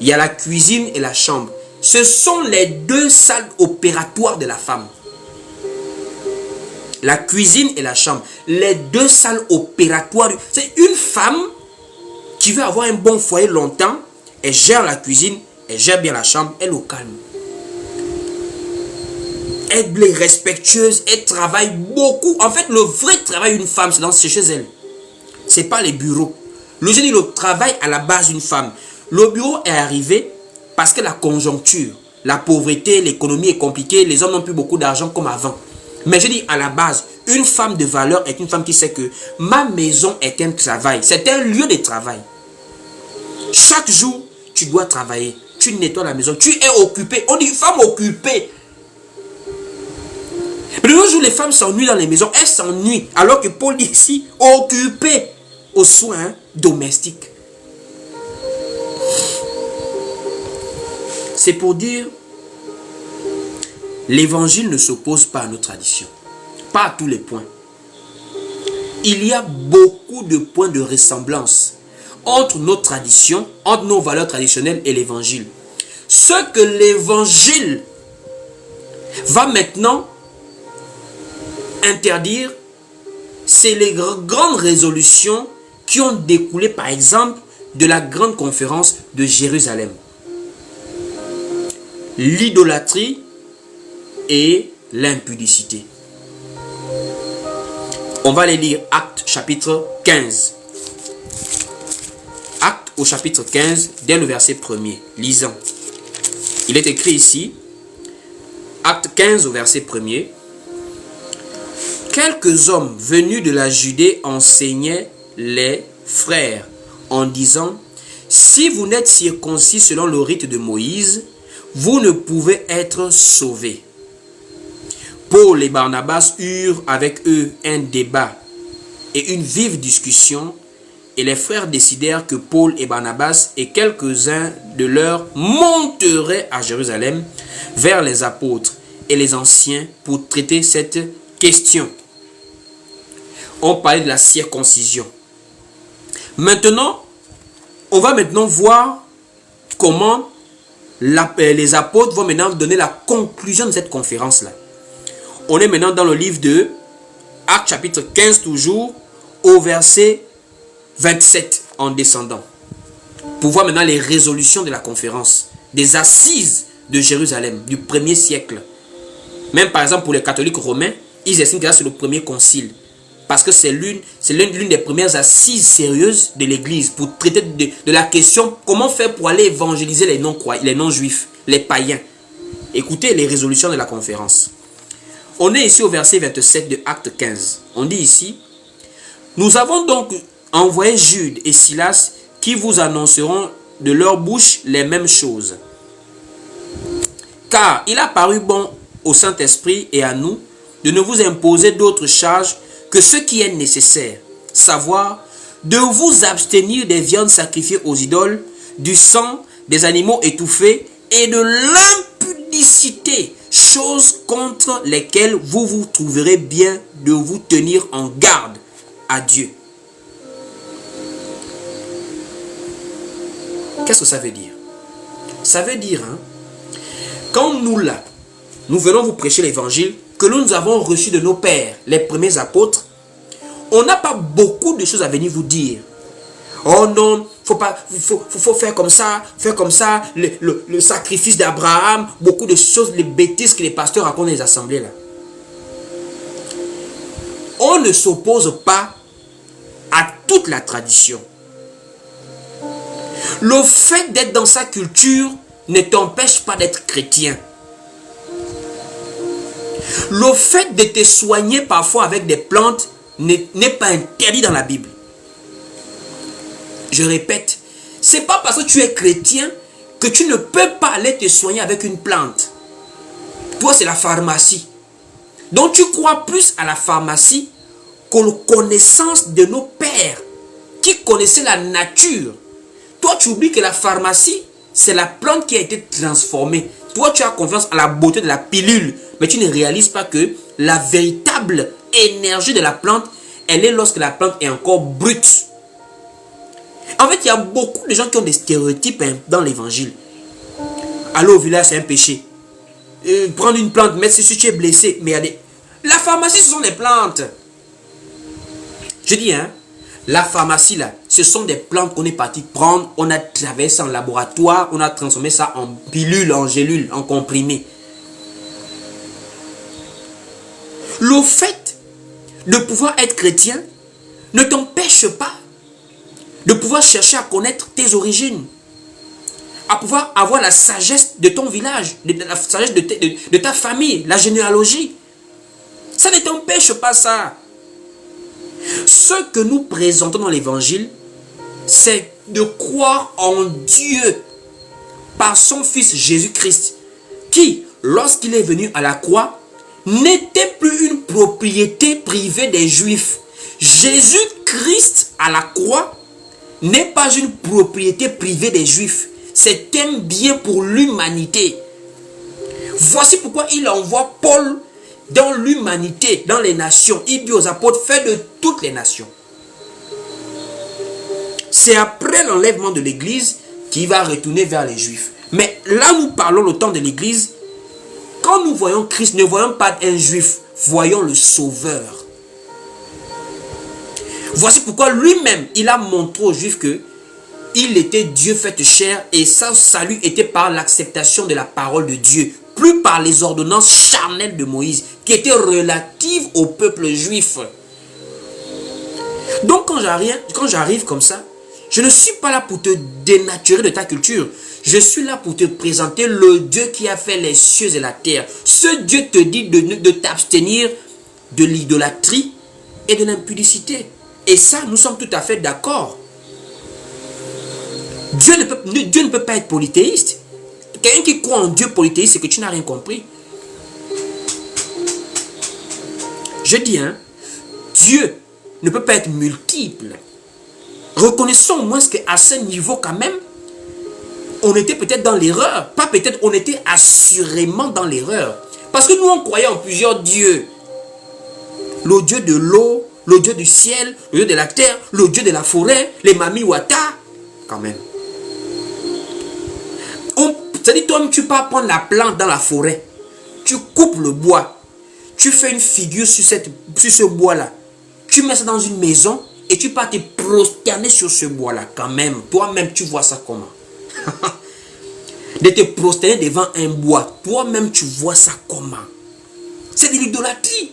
il y a la cuisine et la chambre. Ce sont les 2 salles opératoires de la femme. La cuisine et la chambre. Les 2 salles opératoires. C'est une femme qui veut avoir un bon foyer longtemps. Elle gère la cuisine, elle gère bien la chambre, elle est au calme. Elle est respectueuse, elle travaille beaucoup. En fait, le vrai travail d'une femme, c'est chez elle. Ce n'est pas les bureaux. Je dis le travail à la base d'une femme. Le bureau est arrivé parce que la conjoncture, la pauvreté, l'économie est compliquée, les hommes n'ont plus beaucoup d'argent comme avant. Mais je dis à la base, une femme de valeur est une femme qui sait que ma maison est un travail, c'est un lieu de travail. Chaque jour, tu dois travailler, tu nettoies la maison, tu es occupé. On dit femme occupée. Mais de nos jours, les femmes s'ennuient dans les maisons, elles s'ennuient. Alors que Paul dit ici, occupée aux soins domestiques. C'est pour dire, l'évangile ne s'oppose pas à nos traditions. Pas à tous les points. Il y a beaucoup de points de ressemblance entre nos traditions, entre nos valeurs traditionnelles et l'évangile. Ce que l'évangile va maintenant interdire, c'est les grandes résolutions qui ont découlé, par exemple, de la grande conférence de Jérusalem. L'idolâtrie et l'impudicité. On va les lire, Actes chapitre 15. Actes au chapitre 15, dès le verset 1er. Lisons. Il est écrit ici, Actes 15 au verset 1er. Quelques hommes venus de la Judée enseignaient les frères en disant, si vous n'êtes circoncis selon le rite de Moïse, vous ne pouvez être sauvés. Paul et Barnabas eurent avec eux un débat et une vive discussion, et les frères décidèrent que Paul et Barnabas et quelques-uns de leurs monteraient à Jérusalem vers les apôtres et les anciens pour traiter cette question. On parlait de la circoncision. Maintenant, on va maintenant voir comment les apôtres vont maintenant donner la conclusion de cette conférence-là. On est maintenant dans le livre de Actes chapitre 15 toujours, au verset 27 en descendant. Pour voir maintenant les résolutions de la conférence, des assises de Jérusalem du 1er siècle. Même par exemple pour les catholiques romains, ils estiment que c'est le premier concile. Parce que c'est l'une des premières assises sérieuses de l'église pour traiter de la question comment faire pour aller évangéliser les non-juifs, les païens. Écoutez les résolutions de la conférence. On est ici au verset 27 de Acte 15. On dit ici, nous avons donc envoyé Jude et Silas qui vous annonceront de leur bouche les mêmes choses. Car il a paru bon au Saint-Esprit et à nous de ne vous imposer d'autres charges que ce qui est nécessaire, savoir de vous abstenir des viandes sacrifiées aux idoles, du sang, des animaux étouffés et de l'impudicité, choses contre lesquelles vous vous trouverez bien de vous tenir en garde à Dieu. Qu'est-ce que ça veut dire? Ça veut dire, quand nous là, nous venons vous prêcher l'évangile que nous avons reçu de nos pères, les premiers apôtres, on n'a pas beaucoup de choses à venir vous dire. Oh non, faut faire comme ça, le sacrifice d'Abraham, beaucoup de choses, les bêtises que les pasteurs racontent dans les assemblées là. On ne s'oppose pas à toute la tradition. Le fait d'être dans sa culture ne t'empêche pas d'être chrétien. Le fait de te soigner parfois avec des plantes n'est pas interdit dans la Bible. Je répète, c'est pas parce que tu es chrétien que tu ne peux pas aller te soigner avec une plante. Toi, c'est la pharmacie. Donc, tu crois plus à la pharmacie qu'aux connaissances de nos pères qui connaissaient la nature. Toi, tu oublies que la pharmacie, c'est la plante qui a été transformée. Toi, tu as confiance à la beauté de la pilule, mais tu ne réalises pas que la véritable énergie de la plante, elle est lorsque la plante est encore brute. En fait, il y a beaucoup de gens qui ont des stéréotypes dans l'évangile. Aller au village, c'est un péché. Prendre une plante, mettre si tu es blessé. Mais il y a des... La pharmacie, ce sont des plantes. Je dis, la pharmacie, là, ce sont des plantes qu'on est parti prendre. On a travaillé ça en laboratoire. On a transformé ça en pilule, en gélule, en comprimé. Le fait de pouvoir être chrétien ne t'empêche pas de pouvoir chercher à connaître tes origines, à pouvoir avoir la sagesse de ton village, la sagesse de ta famille, la généalogie. Ça ne t'empêche pas ça. Ce que nous présentons dans l'évangile, c'est de croire en Dieu par son Fils Jésus-Christ, qui, lorsqu'il est venu à la croix, n'était plus une propriété privée des Juifs. Jésus-Christ à la croix n'est pas une propriété privée des Juifs. C'est un bien pour l'humanité. Voici pourquoi il envoie Paul dans l'humanité, dans les nations. Il dit aux apôtres, faites de toutes les nations. C'est après l'enlèvement de l'église qu'il va retourner vers les Juifs. Mais là, nous parlons le temps de l'église. Quand nous voyons Christ, ne voyons pas un Juif, voyons le Sauveur. Voici pourquoi lui-même, il a montré aux Juifs que il était Dieu fait chair et son salut était par l'acceptation de la parole de Dieu, plus par les ordonnances charnelles de Moïse, qui étaient relatives au peuple juif. Donc quand j'arrive comme ça, je ne suis pas là pour te dénaturer de ta culture. Je suis là pour te présenter le Dieu qui a fait les cieux et la terre. Ce Dieu te dit de t'abstenir de l'idolâtrie et de l'impudicité. Et ça, nous sommes tout à fait d'accord. Dieu ne peut pas être polythéiste. Quelqu'un qui croit en Dieu polythéiste, c'est que tu n'as rien compris. Je dis, Dieu ne peut pas être multiple. Reconnaissons au moins qu'à ce niveau quand même, on était peut-être dans l'erreur. Pas peut-être, on était assurément dans l'erreur. Parce que nous, on croyait en plusieurs dieux. Le Dieu de l'eau, le Dieu du ciel, le Dieu de la terre, le Dieu de la forêt, les Mami Wata, quand même. C'est-à-dire, toi, tu pars prendre la plante dans la forêt, tu coupes le bois, tu fais une figure sur ce bois-là, tu mets ça dans une maison et tu pars te prosterner sur ce bois-là, quand même. Toi-même, tu vois ça comment? De te prosterner devant un bois, toi-même, tu vois ça comment? C'est de l'idolâtrie.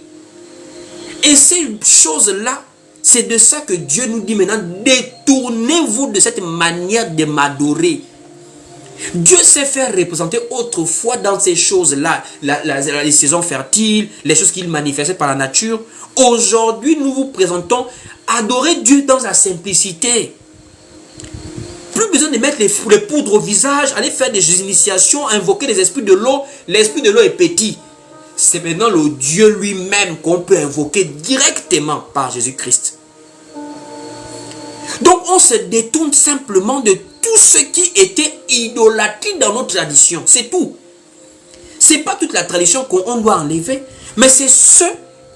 Et ces choses-là, c'est de ça que Dieu nous dit maintenant, détournez-vous de cette manière de m'adorer. Dieu s'est fait représenter autrefois dans ces choses-là, les saisons fertiles, les choses qu'il manifestait par la nature. Aujourd'hui, nous vous présentons adorer Dieu dans sa simplicité. Plus besoin de mettre les poudres au visage, aller faire des initiations, invoquer les esprits de l'eau. L'esprit de l'eau est petit. C'est maintenant le Dieu lui-même qu'on peut invoquer directement par Jésus-Christ. Donc on se détourne simplement de tout ce qui était idolâtrie dans notre tradition. C'est tout. Ce n'est pas toute la tradition qu'on doit enlever, mais c'est ce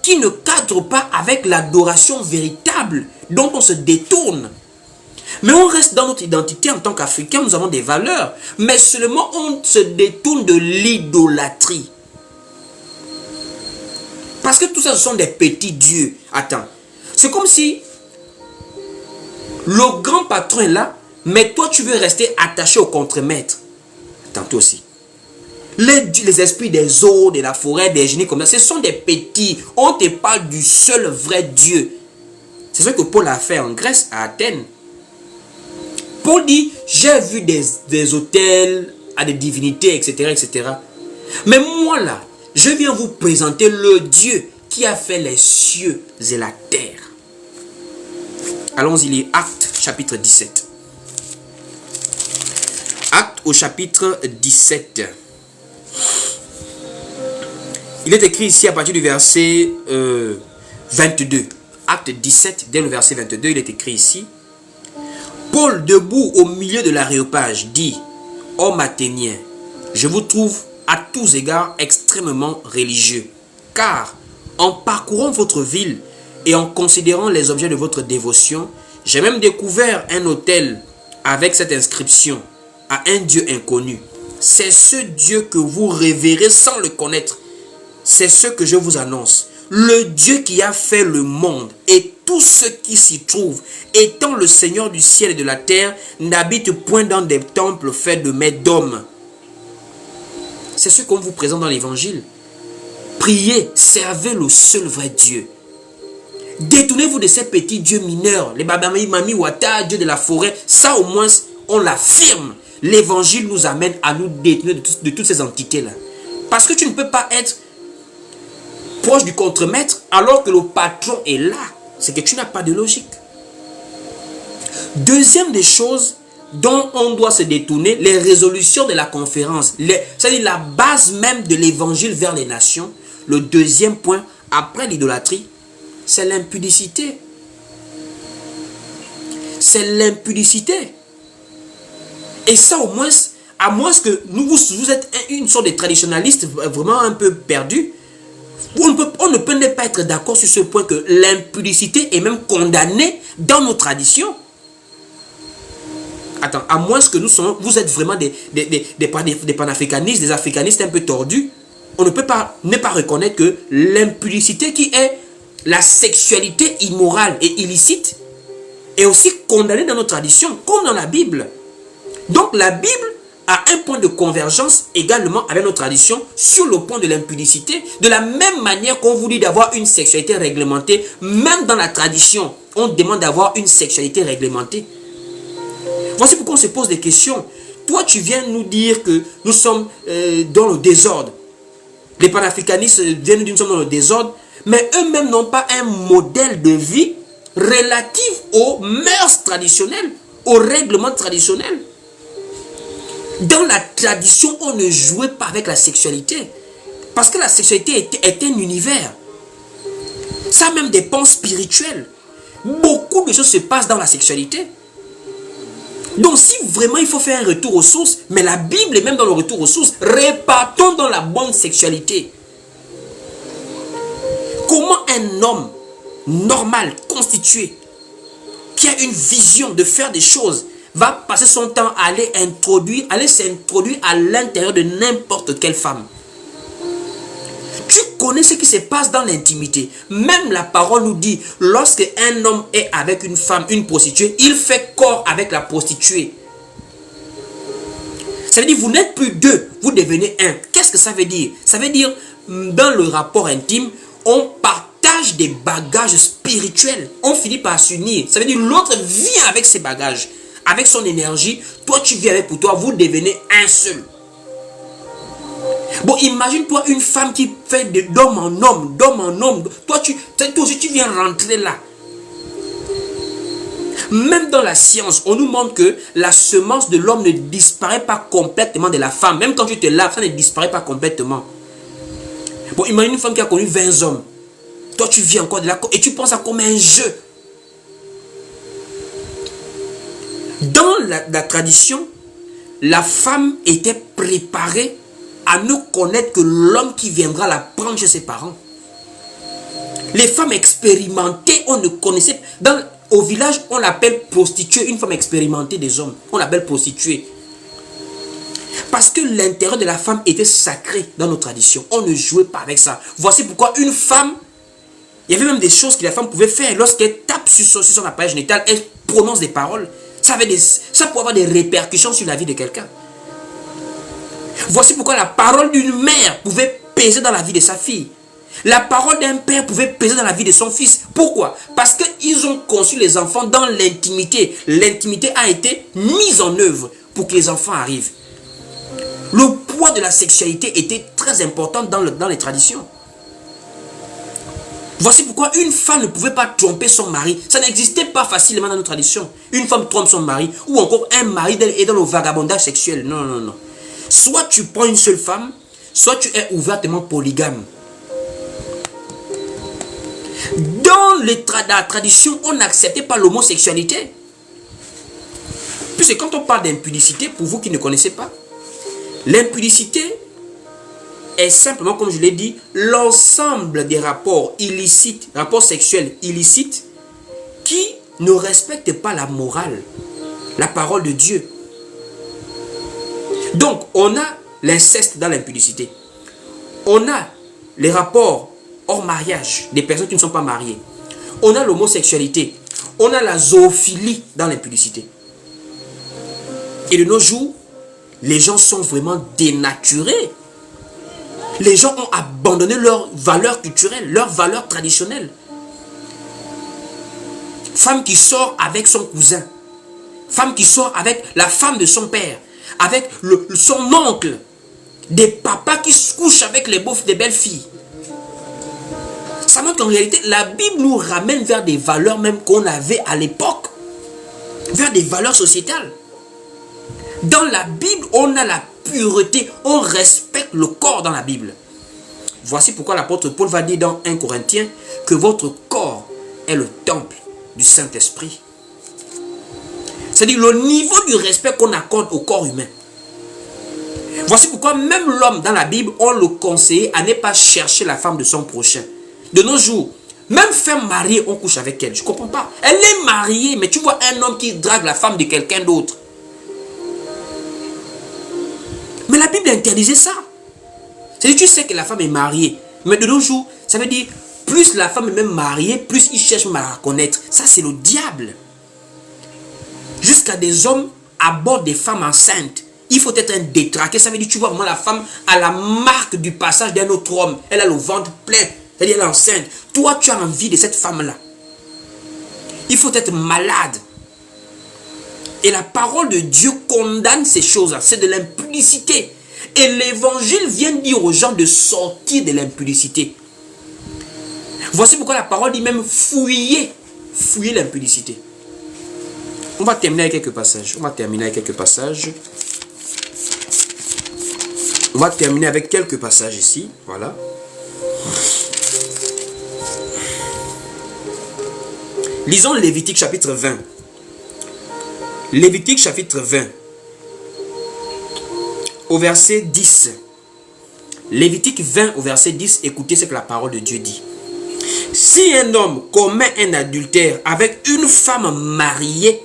qui ne cadre pas avec l'adoration véritable dont on se détourne. Mais on reste dans notre identité en tant qu'Africains, nous avons des valeurs, mais seulement on se détourne de l'idolâtrie. Parce que tout ça, ce sont des petits dieux. Attends, c'est comme si le grand patron est là, mais toi tu veux rester attaché au contremaître. Attends, toi aussi. Les esprits des eaux, de la forêt, des génies comme ça, ce sont des petits. On te parle du seul vrai Dieu. C'est ce que Paul a fait en Grèce, à Athènes. Paul dit, j'ai vu des autels à des divinités, etc., etc. Mais moi là, je viens vous présenter le Dieu qui a fait les cieux et la terre. Allons-y, les Actes, chapitre 17. Actes au chapitre 17. Il est écrit ici à partir du verset 22. Acte 17, dès le verset 22, il est écrit ici. Paul, debout au milieu de l'aréopage, dit, « Hommes athéniens, je vous trouve à tous égards extrêmement religieux, car en parcourant votre ville et en considérant les objets de votre dévotion, j'ai même découvert un autel avec cette inscription à un Dieu inconnu. C'est ce Dieu que vous révérez sans le connaître. C'est ce que je vous annonce. Le Dieu qui a fait le monde et tout ce qui s'y trouve, étant le Seigneur du ciel et de la terre, n'habite point dans des temples faits de mains d'hommes. » C'est ce qu'on vous présente dans l'évangile. Priez, servez le seul vrai Dieu. Détournez-vous de ces petits dieux mineurs, les babami, mami, wata, dieux de la forêt. Ça au moins, on l'affirme. L'évangile nous amène à nous détourner de toutes ces entités-là. Parce que tu ne peux pas être proche du contremaître alors que le patron est là. C'est que tu n'as pas de logique. Deuxième des choses dont on doit se détourner, les résolutions de la conférence, c'est-à-dire la base même de l'évangile vers les nations. Le deuxième point, après l'idolâtrie, c'est l'impudicité. C'est l'impudicité. Et ça au moins, à moins que vous êtes une sorte de traditionnaliste vraiment un peu perdu, on ne peut pas être d'accord sur ce point que l'impudicité est même condamnée dans nos traditions. Attends, à moins que vous êtes vraiment des panafricanistes, des africanistes un peu tordus, on ne peut pas ne pas reconnaître que l'impudicité qui est la sexualité immorale et illicite est aussi condamnée dans nos traditions, comme dans la Bible. Donc la Bible a un point de convergence également avec nos traditions sur le point de l'impudicité. De la même manière qu'on vous dit d'avoir une sexualité réglementée, même dans la tradition, on demande d'avoir une sexualité réglementée. Voici pourquoi on se pose des questions. Toi, tu viens nous dire que nous sommes dans le désordre. Les panafricanistes viennent nous dire que nous sommes dans le désordre, mais eux-mêmes n'ont pas un modèle de vie relatif aux mœurs traditionnelles, aux règlements traditionnels. Dans la tradition, on ne jouait pas avec la sexualité. Parce que la sexualité est un univers. Ça a même des pans spirituels. Beaucoup de choses se passent dans la sexualité. Donc si vraiment il faut faire un retour aux sources, mais la Bible est même dans le retour aux sources, repartons dans la bonne sexualité. Comment un homme normal, constitué, qui a une vision de faire des choses, va passer son temps à aller s'introduire à l'intérieur de n'importe quelle femme? Tu connais ce qui se passe dans l'intimité. Même la parole nous dit, lorsque un homme est avec une femme, une prostituée, il fait corps avec la prostituée. Ça veut dire, vous n'êtes plus deux, vous devenez un. Qu'est-ce que ça veut dire? Ça veut dire, dans le rapport intime, on partage des bagages spirituels. On finit par s'unir. Ça veut dire, l'autre vient avec ses bagages, avec son énergie. Toi, tu viens avec pour toi, vous devenez un seul. Bon, imagine-toi une femme qui fait d'homme en homme, d'homme en homme. Toi aussi, tu viens rentrer là. Même dans la science, on nous montre que la semence de l'homme ne disparaît pas complètement de la femme. Même quand tu te laves, ça ne disparaît pas complètement. Bon, imagine une femme qui a connu 20 hommes. Toi, tu vis encore de là et tu penses à comme un jeu. Dans la tradition, la femme était préparée à ne connaître que l'homme qui viendra la prendre chez ses parents. Les femmes expérimentées, on ne connaissait pas. Au village, on l'appelle prostituée. Une femme expérimentée des hommes, on l'appelle prostituée. Parce que l'intérieur de la femme était sacré dans nos traditions. On ne jouait pas avec ça. Voici pourquoi une femme, il y avait même des choses que la femme pouvait faire. Lorsqu'elle tape sur son appareil génital, elle prononce des paroles. Ça pouvait avoir des répercussions sur la vie de quelqu'un. Voici pourquoi la parole d'une mère pouvait peser dans la vie de sa fille. La parole d'un père pouvait peser dans la vie de son fils. Pourquoi? Parce qu'ils ont conçu les enfants dans l'intimité. L'intimité a été mise en œuvre pour que les enfants arrivent. Le poids de la sexualité était très important dans les traditions. Voici pourquoi une femme ne pouvait pas tromper son mari. Ça n'existait pas facilement dans nos traditions. Une femme trompe son mari ou encore un mari est dans le vagabondage sexuel. Non, non, non. Soit tu prends une seule femme, soit tu es ouvertement polygame. Dans la tradition, on n'acceptait pas l'homosexualité. Puisque quand on parle d'impudicité, pour vous qui ne connaissez pas, l'impudicité est simplement, comme je l'ai dit, l'ensemble des rapports illicites, rapports sexuels illicites, qui ne respectent pas la morale, la parole de Dieu. Donc, on a l'inceste dans l'impudicité. On a les rapports hors mariage, des personnes qui ne sont pas mariées. On a l'homosexualité. On a la zoophilie dans l'impudicité. Et de nos jours, les gens sont vraiment dénaturés. Les gens ont abandonné leurs valeurs culturelles, leurs valeurs traditionnelles. Femme qui sort avec son cousin. Femme qui sort avec la femme de son père. Avec son oncle. Des papas qui se couchent avec les beaufs des belles filles. Ça montre qu'en réalité, la Bible nous ramène vers des valeurs même qu'on avait à l'époque. Vers des valeurs sociétales. Dans la Bible, on a la pureté. On respecte le corps dans la Bible. Voici pourquoi l'apôtre Paul va dire dans 1 Corinthiens que votre corps est le temple du Saint-Esprit. C'est-à-dire le niveau du respect qu'on accorde au corps humain. Voici pourquoi même l'homme dans la Bible, on le conseille à ne pas chercher la femme de son prochain. De nos jours, même femme mariée, on couche avec elle. Je ne comprends pas. Elle est mariée, mais tu vois un homme qui drague la femme de quelqu'un d'autre. Mais la Bible interdisait ça. C'est-à-dire, tu sais que la femme est mariée. Mais de nos jours, ça veut dire, plus la femme est même mariée, plus il cherche à la reconnaître. Ça, c'est le diable. Jusqu'à des hommes abordent des femmes enceintes. Il faut être un détraqué. Ça veut dire, tu vois vraiment la femme à la marque du passage d'un autre homme. Elle a le ventre plein. C'est-à-dire, elle est enceinte. Toi, tu as envie de cette femme-là. Il faut être malade. Et la parole de Dieu condamne ces choses-là. C'est de l'impudicité. Et l'évangile vient dire aux gens de sortir de l'impudicité. Voici pourquoi la parole dit même fouiller. Fouiller l'impudicité. On va terminer avec quelques passages. On va terminer avec quelques passages ici. Voilà. Lisons Lévitique chapitre 20. Lévitique chapitre 20. Au verset 10. Lévitique 20 au verset 10. Écoutez ce que la parole de Dieu dit. Si un homme commet un adultère avec une femme mariée,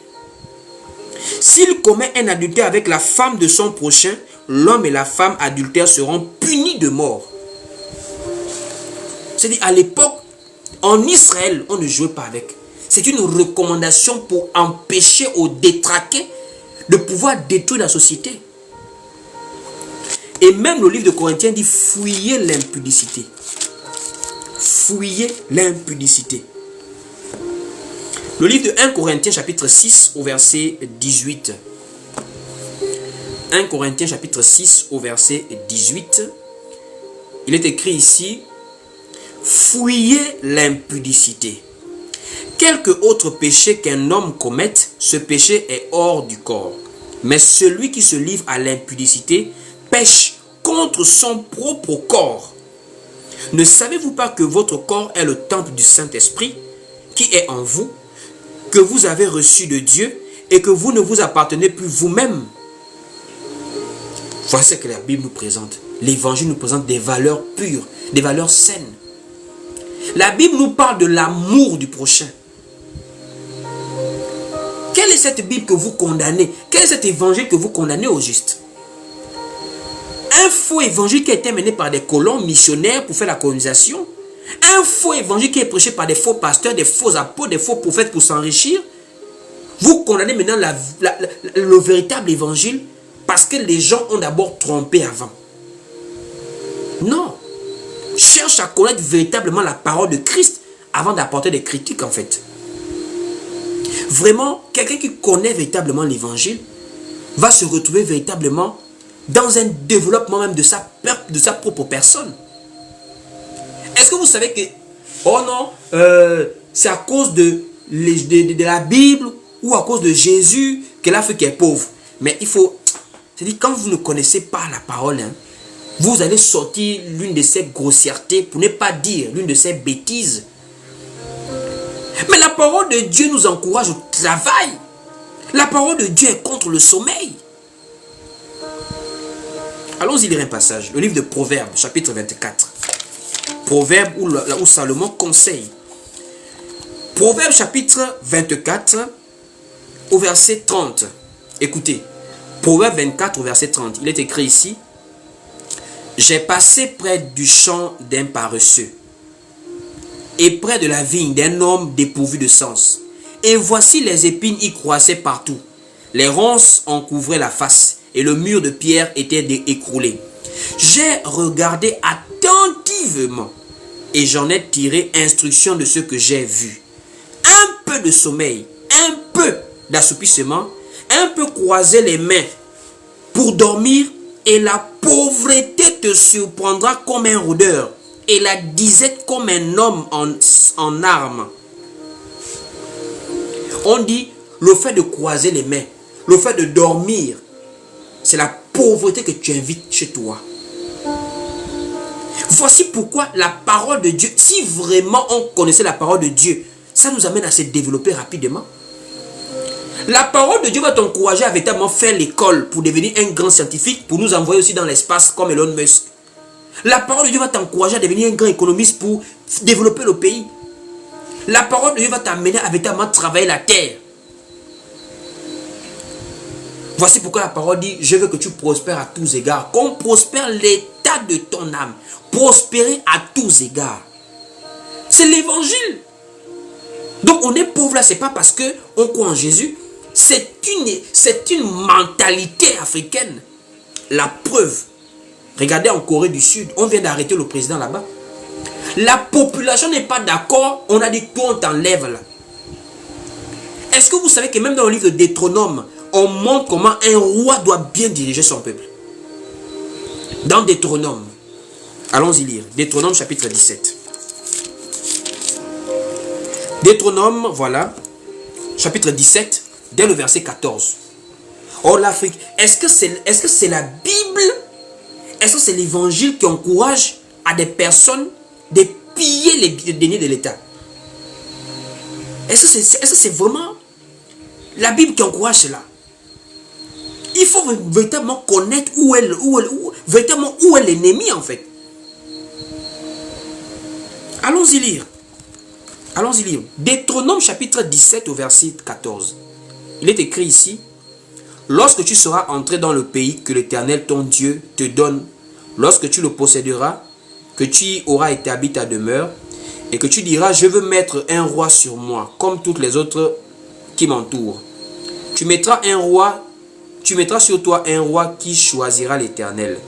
s'il commet un adultère avec la femme de son prochain, l'homme et la femme adultères seront punis de mort. C'est-à-dire, à l'époque, en Israël, on ne jouait pas avec. C'est une recommandation pour empêcher aux détraqués de pouvoir détruire la société. Et même le livre de Corinthiens dit fouiller l'impudicité. Fouiller l'impudicité. Le livre de 1 Corinthiens chapitre 6 au verset 18. 1 Corinthiens chapitre 6 au verset 18. Il est écrit ici, fouillez l'impudicité. quelque autre péché qu'un homme commette, ce péché est hors du corps. Mais celui qui se livre à l'impudicité pêche contre son propre corps. Ne savez-vous pas que votre corps est le temple du Saint-Esprit qui est en vous, que vous avez reçu de Dieu et que vous ne vous appartenez plus vous-même? Voici ce que la Bible nous présente. L'Évangile nous présente des valeurs pures, des valeurs saines. La Bible nous parle de l'amour du prochain. Quelle est cette Bible que vous condamnez? Quel est cet évangile que vous condamnez au juste? Un faux évangile qui a été mené par des colons missionnaires pour faire la colonisation. Un faux évangile qui est prêché par des faux pasteurs, des faux apôtres, des faux prophètes pour s'enrichir. Vous condamnez maintenant le véritable évangile parce que les gens ont d'abord trompé avant. Non. Cherche à connaître véritablement la parole de Christ avant d'apporter des critiques en fait. Vraiment, quelqu'un qui connaît véritablement l'évangile va se retrouver véritablement dans un développement même de sa propre personne. Est-ce que vous savez que, oh non, c'est à cause de la Bible ou à cause de Jésus que l'Afrique est pauvre? Mais il faut, c'est-à-dire quand vous ne connaissez pas la parole, hein, vous allez sortir l'une de ces grossièretés, pour ne pas dire l'une de ces bêtises. Mais la parole de Dieu nous encourage au travail. La parole de Dieu est contre le sommeil. Allons-y lire un passage. Le livre de Proverbes, chapitre 24. Proverbes où Salomon conseille. Proverbes, chapitre 24, au verset 30. Écoutez. Proverbes 24, au verset 30. Il est écrit ici. J'ai passé près du champ d'un paresseux et près de la vigne d'un homme dépourvu de sens. Et voici les épines y croissaient partout. Les ronces en couvraient la face et le mur de pierre était écroulé. J'ai regardé attentivement et j'en ai tiré instruction de ce que j'ai vu. Un peu de sommeil, un peu d'assoupissement, un peu croiser les mains pour dormir et la pauvreté te surprendra comme un rôdeur et la disette comme un homme en armes. On dit le fait de croiser les mains, le fait de dormir, c'est la pauvreté que tu invites chez toi. Voici pourquoi la parole de Dieu, si vraiment on connaissait la parole de Dieu, ça nous amène à se développer rapidement. La parole de Dieu va t'encourager à véritablement faire l'école pour devenir un grand scientifique, pour nous envoyer aussi dans l'espace comme Elon Musk. La parole de Dieu va t'encourager à devenir un grand économiste pour développer le pays. La parole de Dieu va t'amener à véritablement travailler la terre. Voici pourquoi la parole dit, je veux que tu prospères à tous égards, qu'on prospère l'état de ton âme. Prospérer à tous égards. C'est l'évangile. Donc on est pauvre là, c'est pas parce qu'on croit en Jésus. C'est une mentalité africaine. La preuve. Regardez en Corée du Sud, on vient d'arrêter le président là-bas. La population n'est pas d'accord, on a dit tout on t'enlève là. Est-ce que vous savez que même dans le livre de Deutéronome, on montre comment un roi doit bien diriger son peuple? Dans Deutéronome, allons-y lire. Deutéronome chapitre 17. Deutéronome, voilà, chapitre 17, dès le verset 14. Oh l'Afrique, est-ce que c'est la Bible? Est-ce que c'est l'évangile qui encourage à des personnes de piller les deniers de l'État? Est-ce que c'est vraiment la Bible qui encourage cela? Il faut véritablement connaître où est l'ennemi en fait. Allons-y lire. Allons-y lire. Deutéronome chapitre 17 au verset 14. Il est écrit ici. Lorsque tu seras entré dans le pays que l'Éternel ton Dieu te donne, lorsque tu le posséderas, que tu y auras établi ta demeure, et que tu diras, je veux mettre un roi sur moi, comme toutes les autres qui m'entourent. Tu mettras sur toi un roi qui choisira l'Éternel.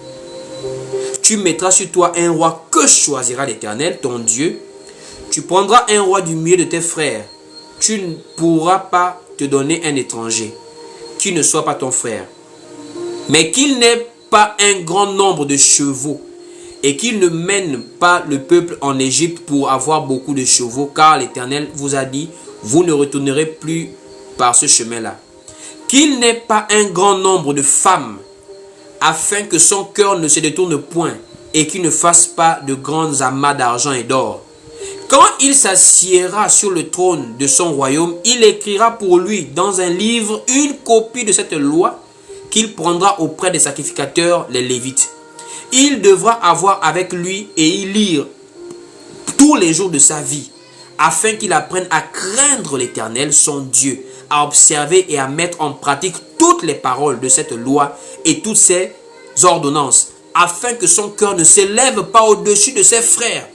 Tu mettras sur toi un roi que choisira l'Éternel, ton Dieu. Tu prendras un roi du milieu de tes frères. Tu ne pourras pas te donner un étranger qui ne soit pas ton frère, mais qu'il n'ait pas un grand nombre de chevaux et qu'il ne mène pas le peuple en Égypte pour avoir beaucoup de chevaux, car l'Éternel vous a dit, vous ne retournerez plus par ce chemin-là. Qu'il n'ait pas un grand nombre de femmes, afin que son cœur ne se détourne point et qu'il ne fasse pas de grands amas d'argent et d'or. Quand il s'assiera sur le trône de son royaume, il écrira pour lui dans un livre une copie de cette loi qu'il prendra auprès des sacrificateurs, les Lévites. Il devra avoir avec lui et y lire tous les jours de sa vie, afin qu'il apprenne à craindre l'Éternel, son Dieu, à observer et à mettre en pratique toutes les paroles de cette loi et toutes ses ordonnances, afin que son cœur ne s'élève pas au-dessus de ses frères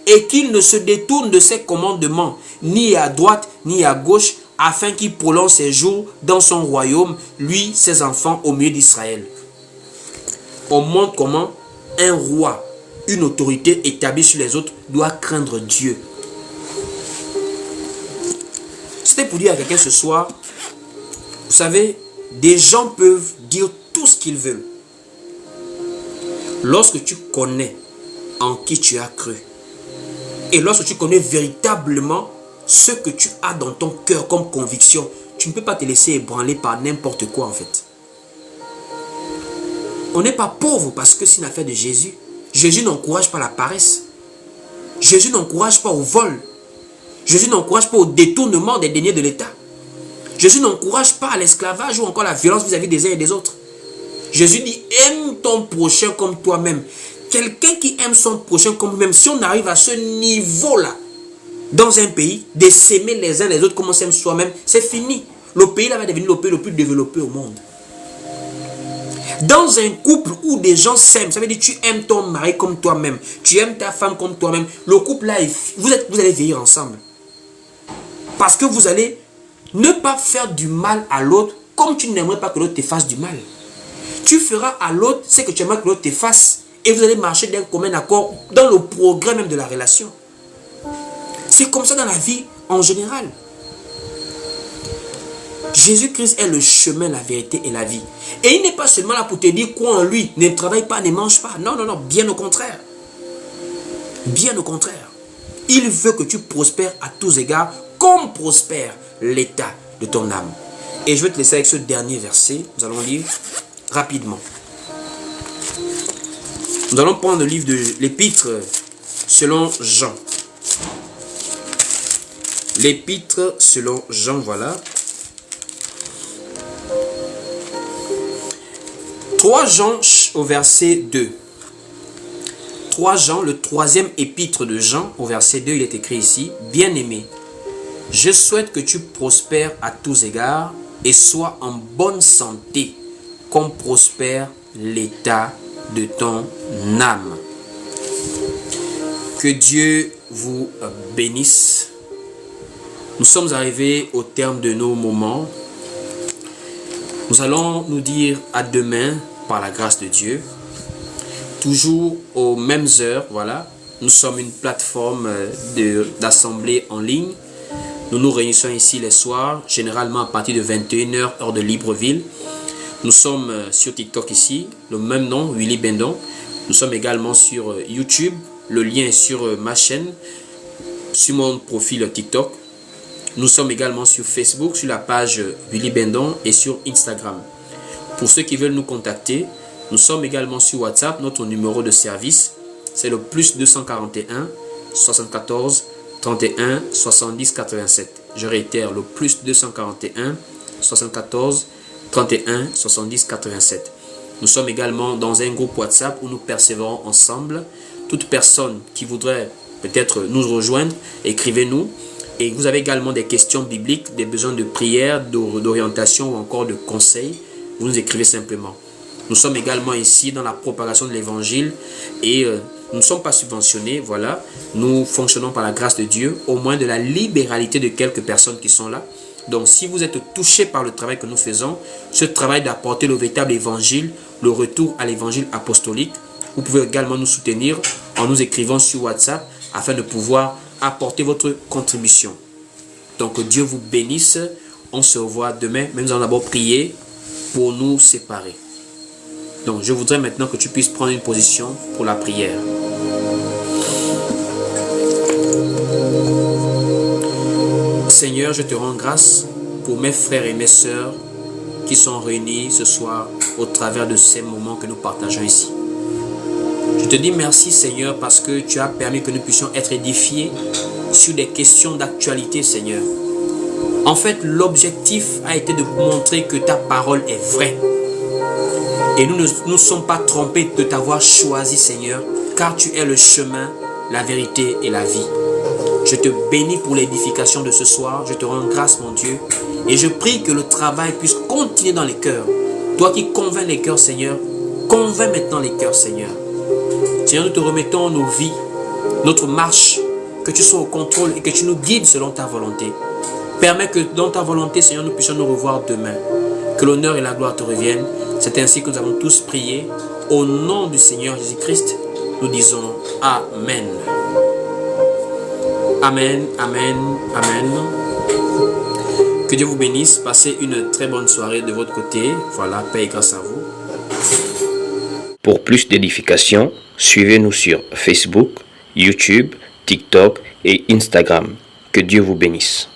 et qu'il ne se détourne de ses commandements, ni à droite ni à gauche, afin qu'il prolonge ses jours dans son royaume, lui, ses enfants, au milieu d'Israël. On montre comment un roi, une autorité établie sur les autres, doit craindre Dieu. C'était pour dire à quelqu'un ce soir, vous savez, des gens peuvent dire tout ce qu'ils veulent. Lorsque tu connais en qui tu as cru, et lorsque tu connais véritablement ce que tu as dans ton cœur comme conviction, tu ne peux pas te laisser ébranler par n'importe quoi en fait. On n'est pas pauvre parce que c'est une affaire de Jésus. Jésus n'encourage pas la paresse. Jésus n'encourage pas au vol. Jésus n'encourage pas au détournement des deniers de l'État. Jésus n'encourage pas à l'esclavage ou encore la violence vis-à-vis des uns et des autres. Jésus dit, aime ton prochain comme toi-même. Quelqu'un qui aime son prochain comme lui-même, si on arrive à ce niveau-là, dans un pays, de s'aimer les uns les autres comme on s'aime soi-même, c'est fini. Le pays là va devenir le pays le plus développé au monde. Dans un couple où des gens s'aiment, ça veut dire que tu aimes ton mari comme toi-même, tu aimes ta femme comme toi-même, le couple là, vous allez vieillir ensemble. Parce que vous allez ne pas faire du mal à l'autre comme tu n'aimerais pas que l'autre te fasse du mal. Tu feras à l'autre ce que tu aimerais que l'autre te fasse et vous allez marcher d'un commun accord dans le progrès même de la relation. C'est comme ça dans la vie en général. Jésus-Christ est le chemin, la vérité et la vie. Et il n'est pas seulement là pour te dire quoi en lui. Ne travaille pas, ne mange pas. Non, non, non. Bien au contraire. Bien au contraire. Il veut que tu prospères à tous égards comme prospère l'état de ton âme. Et je vais te laisser avec ce dernier verset. Nous allons lire rapidement. Nous allons prendre le livre de l'Épître selon Jean. L'Épître selon Jean, voilà. 3 Jean au verset 2. 3 Jean, le 3e épître de Jean, au verset 2, il est écrit ici, « Bien-aimé, je souhaite que tu prospères à tous égards et sois en bonne santé, comme prospère l'état de ton âme. » Que Dieu vous bénisse. Nous sommes arrivés au terme de nos moments. Nous allons nous dire à demain par la grâce de Dieu. Toujours aux mêmes heures, voilà. Nous sommes une plateforme d'assemblée en ligne. Nous nous réunissons ici les soirs, généralement à partir de 21h, heure de Libreville. Nous sommes sur TikTok ici, le même nom, Willy Bendon. Nous sommes également sur YouTube. Le lien est sur ma chaîne, sur mon profil TikTok. Nous sommes également sur Facebook, sur la page Willy Bendon et sur Instagram. Pour ceux qui veulent nous contacter, nous sommes également sur WhatsApp. Notre numéro de service, c'est le plus 241 74 31 70 87. Je réitère, le plus 241 74 31 70 87. Nous sommes également dans un groupe WhatsApp où nous persévérons ensemble. Toute personne qui voudrait peut-être nous rejoindre, écrivez-nous. Et vous avez également des questions bibliques, des besoins de prière, d'orientation ou encore de conseils. Vous nous écrivez simplement. Nous sommes également ici dans la propagation de l'évangile et nous ne sommes pas subventionnés. Voilà, nous fonctionnons par la grâce de Dieu, au moins de la libéralité de quelques personnes qui sont là. Donc si vous êtes touché par le travail que nous faisons, ce travail d'apporter le véritable évangile, le retour à l'évangile apostolique, vous pouvez également nous soutenir en nous écrivant sur WhatsApp afin de pouvoir apporter votre contribution. Donc Dieu vous bénisse. On se revoit demain, mais nous allons d'abord prier pour nous séparer. Donc je voudrais maintenant que tu puisses prendre une position pour la prière. Seigneur, je te rends grâce pour mes frères et mes sœurs qui sont réunis ce soir au travers de ces moments que nous partageons ici. Je te dis merci Seigneur parce que tu as permis que nous puissions être édifiés sur des questions d'actualité Seigneur. En fait, l'objectif a été de montrer que ta parole est vraie. Et nous ne sommes pas trompés de t'avoir choisi Seigneur, car tu es le chemin, la vérité et la vie. Je te bénis pour l'édification de ce soir. Je te rends grâce mon Dieu. Et je prie que le travail puisse continuer dans les cœurs. Toi qui convaincs les cœurs Seigneur, convainc maintenant les cœurs Seigneur. Seigneur, nous te remettons nos vies, notre marche, que tu sois au contrôle et que tu nous guides selon ta volonté. Permets que dans ta volonté, Seigneur, nous puissions nous revoir demain. Que l'honneur et la gloire te reviennent. C'est ainsi que nous avons tous prié. Au nom du Seigneur Jésus-Christ, nous disons Amen. Amen, Amen, Amen. Que Dieu vous bénisse. Passez une très bonne soirée de votre côté. Voilà, paix et grâce à vous. Pour plus d'édification, suivez-nous sur Facebook, YouTube, TikTok et Instagram. Que Dieu vous bénisse.